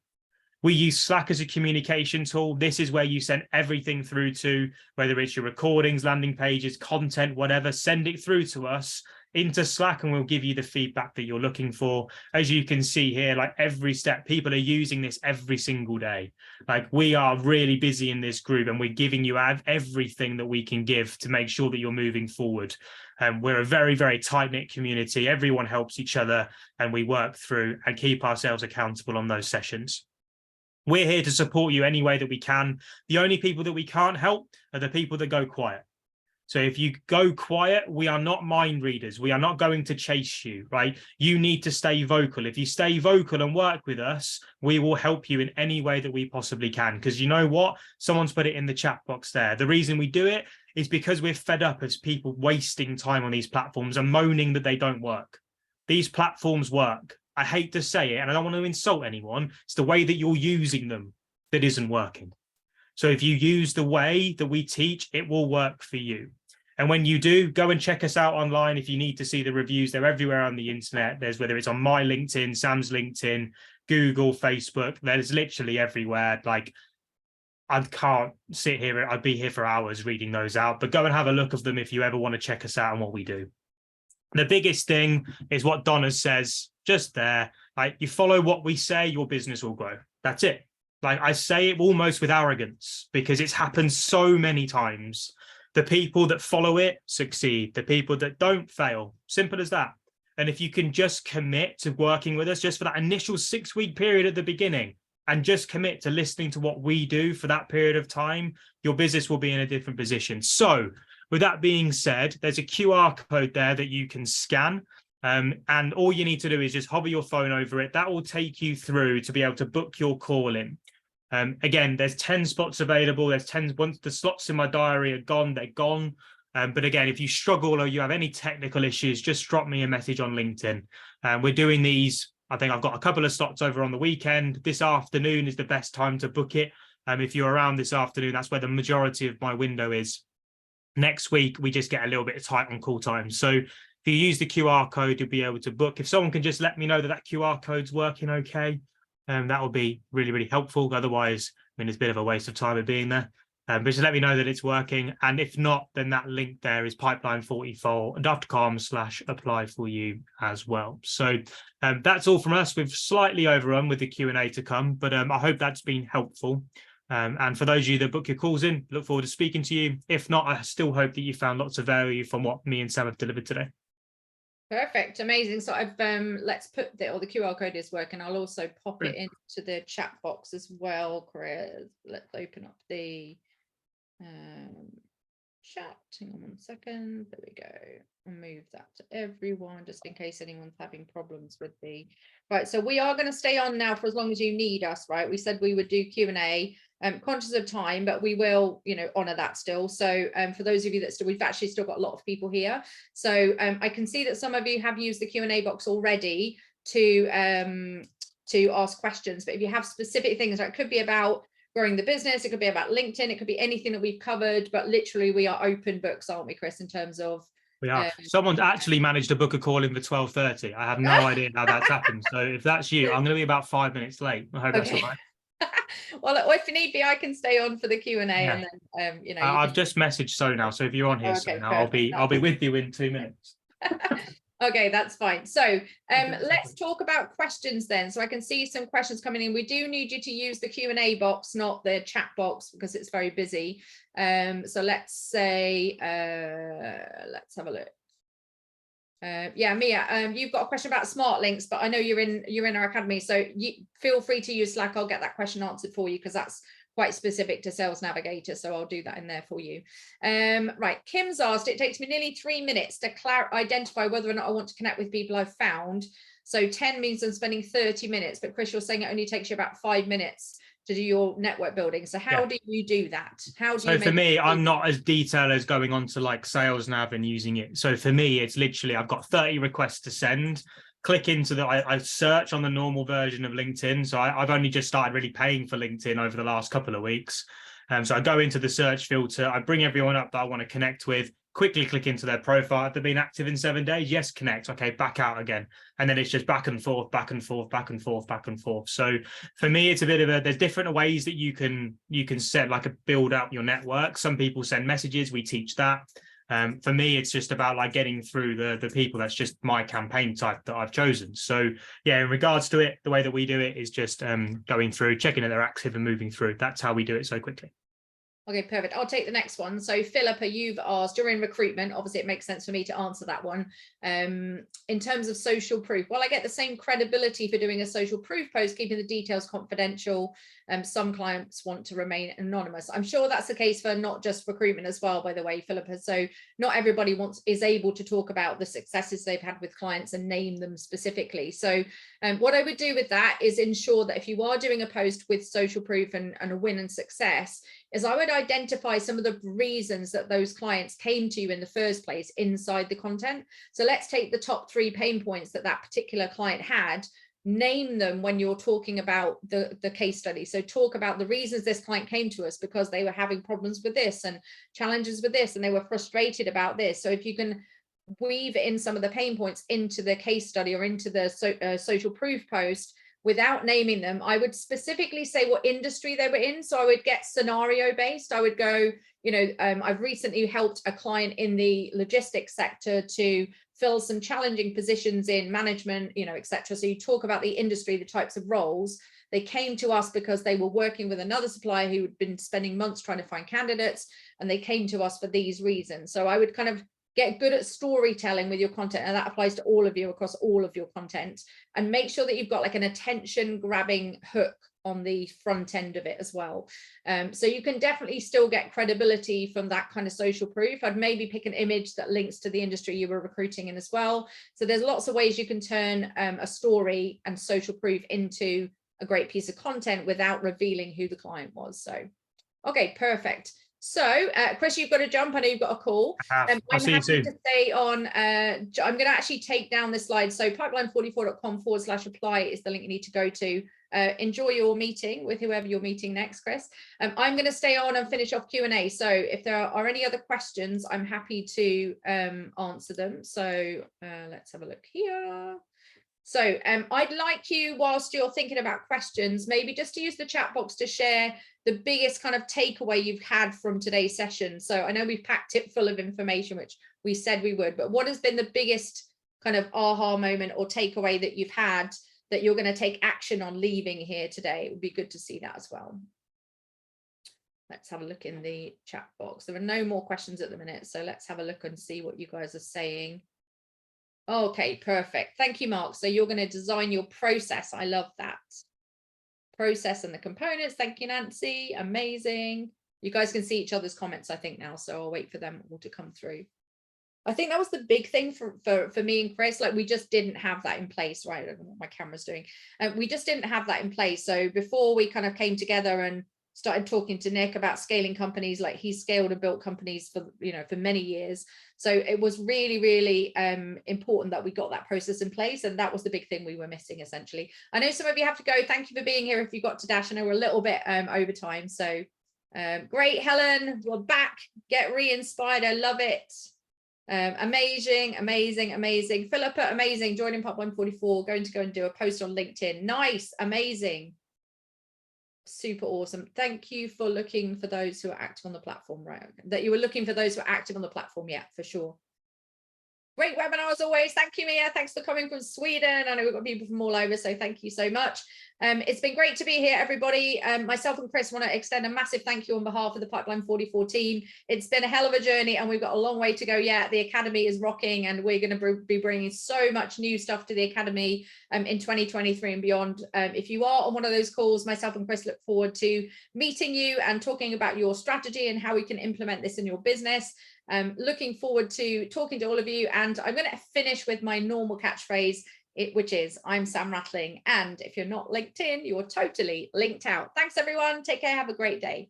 We use Slack as a communication tool. This is where you send everything through to, whether it's your recordings, landing pages, content, whatever, send it through to us into Slack and we'll give you the feedback that you're looking for. As you can see here, like every step, people are using this every single day. Like we are really busy in this group and we're giving you everything that we can give to make sure that you're moving forward. We're a very, very tight-knit community. Everyone helps each other and we work through and keep ourselves accountable on those sessions. We're here to support you any way that we can. The only people that we can't help are the people that go quiet. So if you go quiet, we are not mind readers. We are not going to chase you, right? You need to stay vocal. If you stay vocal and work with us, we will help you in any way that we possibly can. Because you know what? Someone's put it in the chat box there. The reason we do it is because we're fed up as people wasting time on these platforms and moaning that they don't work. These platforms work. I hate to say it, and I don't want to insult anyone. It's the way that you're using them that isn't working. So if you use the way that we teach, it will work for you. And when you do, go and check us out online. If you need to see the reviews, they're everywhere on the internet. There's whether it's on my LinkedIn, Sam's LinkedIn, Google, Facebook, there's literally everywhere. Like I can't sit here. I'd be here for hours reading those out, but go and have a look of them if you ever want to check us out on what we do. The biggest thing is what Donna says just there. Like you follow what we say, your business will grow. That's it. Like I say it almost with arrogance because it's happened so many times. The people that follow it succeed. The people that don't fail. Simple as that. And if you can just commit to working with us just for that initial 6-week period at the beginning and just commit to listening to what we do for that period of time, your business will be in a different position. So with that being said, there's a QR code there that you can scan. And all you need to do is just hover your phone over it. That will take you through to be able to book your call in. Again, there's 10 spots available. There's 10. Once the slots in my diary are gone, they're gone. But again, if you struggle or you have any technical issues, just drop me a message on LinkedIn. We're doing these. I think I've got a couple of slots over on the weekend. This afternoon is the best time to book it. If you're around this afternoon, that's where the majority of my window is. Next week, we just get a little bit tight on call time. So if you use the QR code, you'll be able to book. If someone can just let me know that that QR code's working okay, that would be really, really helpful. Otherwise, I mean, it's a bit of a waste of time of being there. But just let me know that it's working. And if not, then that link there is pipeline44.com/apply for you as well. So that's all from us. We've slightly overrun with the Q&A to come, but I hope that's been helpful. And for those of you that book your calls in, look forward to speaking to you. If not, I still hope that you found lots of value from what me and Sam have delivered today. Perfect, amazing. So I've let's put the QR code is working. I'll also pop it into the chat box as well, Chris. Let's open up the chat. Hang on 1 second. There we go. I'll move that to everyone just in case anyone's having problems with the right. So we are going to stay on now for as long as you need us, right? We said we would do Q&A. Conscious of time, but we will, honor that still. So for those of you that we've actually still got a lot of people here. So I can see that some of you have used the Q&A box already to ask questions. But if you have specific things, it could be about growing the business, it could be about LinkedIn, it could be anything that we've covered. But literally, we are open books, aren't we, Chris? In terms of we are. Someone's actually managed to book a call in for 12:30. I have no idea how that's happened. So if that's you, I'm going to be about 5 minutes late. I hope that's all right. Well, if need be, I can stay on for the Q&A, and then I've just messaged So now. So if you're on here, so now I'll be with you in 2 minutes. Okay, that's fine. So let's talk about questions then. So I can see some questions coming in. We do need you to use the Q&A box, not the chat box, because it's very busy. So let's say let's have a look. Yeah, Mia, you've got a question about smart links, but I know you're in our academy, so you feel free to use Slack. I'll get that question answered for you, because that's quite specific to Sales Navigator, so I'll do that in there for you. Right, Kim's asked, it takes me nearly 3 minutes to identify whether or not I want to connect with people I've found. So 10 means I'm spending 30 minutes, but Chris, you're saying it only takes you about 5 minutes to do your network building. So how do you do that? How do you for me, I'm not as detailed as going on to like Sales Nav and using it. So for me, it's literally, I've got 30 requests to send. Click into I search on the normal version of LinkedIn. So I've only just started really paying for LinkedIn over the last couple of weeks. So I go into the search filter, I bring everyone up that I want to connect with, quickly click into their profile. Have they been active in 7 days? Yes, connect. Okay, back out again. And then it's just back and forth, back and forth, back and forth, back and forth. So for me, it's a bit of there's different ways that you can set like a build up your network. Some people send messages, we teach that. For me, it's just about like getting through the people. That's just my campaign type that I've chosen. So yeah, in regards to it, the way that we do it is just going through, checking that they're active and moving through. That's how we do it so quickly. Okay, perfect. I'll take the next one. So Philippa, you've asked, during recruitment, obviously it makes sense for me to answer that one. In terms of social proof, well, I get the same credibility for doing a social proof post, keeping the details confidential. Some clients want to remain anonymous. I'm sure that's the case for not just recruitment as well, by the way, Philippa. So not everybody is able to talk about the successes they've had with clients and name them specifically. So what I would do with that is ensure that if you are doing a post with social proof and a win and success, is I would identify some of the reasons that those clients came to you in the first place inside the content. So let's take the top 3 pain points that particular client had, name them when you're talking about the case study. So talk about the reasons this client came to us, because they were having problems with this and challenges with this, and they were frustrated about this. So if you can weave in some of the pain points into the case study or into the social proof post, without naming them, I would specifically say what industry they were in. So I would get scenario based. I would go, I've recently helped a client in the logistics sector to fill some challenging positions in management, etc. So you talk about the industry, the types of roles. They came to us because they were working with another supplier who had been spending months trying to find candidates, and they came to us for these reasons. So I would kind of get good at storytelling with your content, and that applies to all of you across all of your content, and make sure that you've got like an attention grabbing hook on the front end of it as well. So you can definitely still get credibility from that kind of social proof. I'd maybe pick an image that links to the industry you were recruiting in as well. So there's lots of ways you can turn a story and social proof into a great piece of content without revealing who the client was. So, okay, perfect. So, Chris, you've got to jump. I know you've got a call. I'll see you soon. To stay on. I'm going to actually take down this slide. So pipeline44.com/apply is the link you need to go to. Enjoy your meeting with whoever you're meeting next, Chris. I'm going to stay on and finish off Q&A. So if there are any other questions, I'm happy to answer them. So let's have a look here. So I'd like you, whilst you're thinking about questions, maybe just to use the chat box to share the biggest kind of takeaway you've had from today's session. So I know we've packed it full of information, which we said we would, but what has been the biggest kind of aha moment or takeaway that you've had that you're going to take action on leaving here today? It would be good to see that as well. Let's have a look in the chat box. There are no more questions at the minute, so let's have a look and see what you guys are saying. Okay, perfect. Thank you, Mark. So you're going to design your process. I love that. Process and the components. Thank you, Nancy. Amazing. You guys can see each other's comments, I think, now, so I'll wait for them all to come through. I think that was the big thing for me and Chris. Like, we just didn't have that in place, right? I don't know what my camera's doing. We just didn't have that in place. So before we kind of came together and started talking to Nick about scaling companies, like he's scaled and built companies for many years. So it was really, really important that we got that process in place. And that was the big thing we were missing, essentially. I know some of you have to go. Thank you for being here. If you got to dash, I know we're a little bit over time. So great, Helen, we're back. Get re-inspired. I love it. Amazing, amazing, amazing. Philippa, amazing. Joining Pipeline 44, going to go and do a post on LinkedIn. Nice, amazing. Super awesome. Thank you for looking for those who are active on the platform, right? That you were looking for those who are active on the platform. Yeah, for sure. Great webinar as always. Thank you, Mia. Thanks for coming from Sweden. I know we've got people from all over, so thank you so much. It's been great to be here, everybody. Myself and Chris want to extend a massive thank you on behalf of the Pipeline 44 team. It's been a hell of a journey and we've got a long way to go yet. The Academy is rocking and we're going to be bringing so much new stuff to the Academy in 2023 and beyond. If you are on one of those calls, myself and Chris look forward to meeting you and talking about your strategy and how we can implement this in your business. Looking forward to talking to all of you, and I'm going to finish with my normal catchphrase, which is I'm Sam Rattling, and if you're not linked in, you're totally linked out. Thanks everyone, take care, have a great day.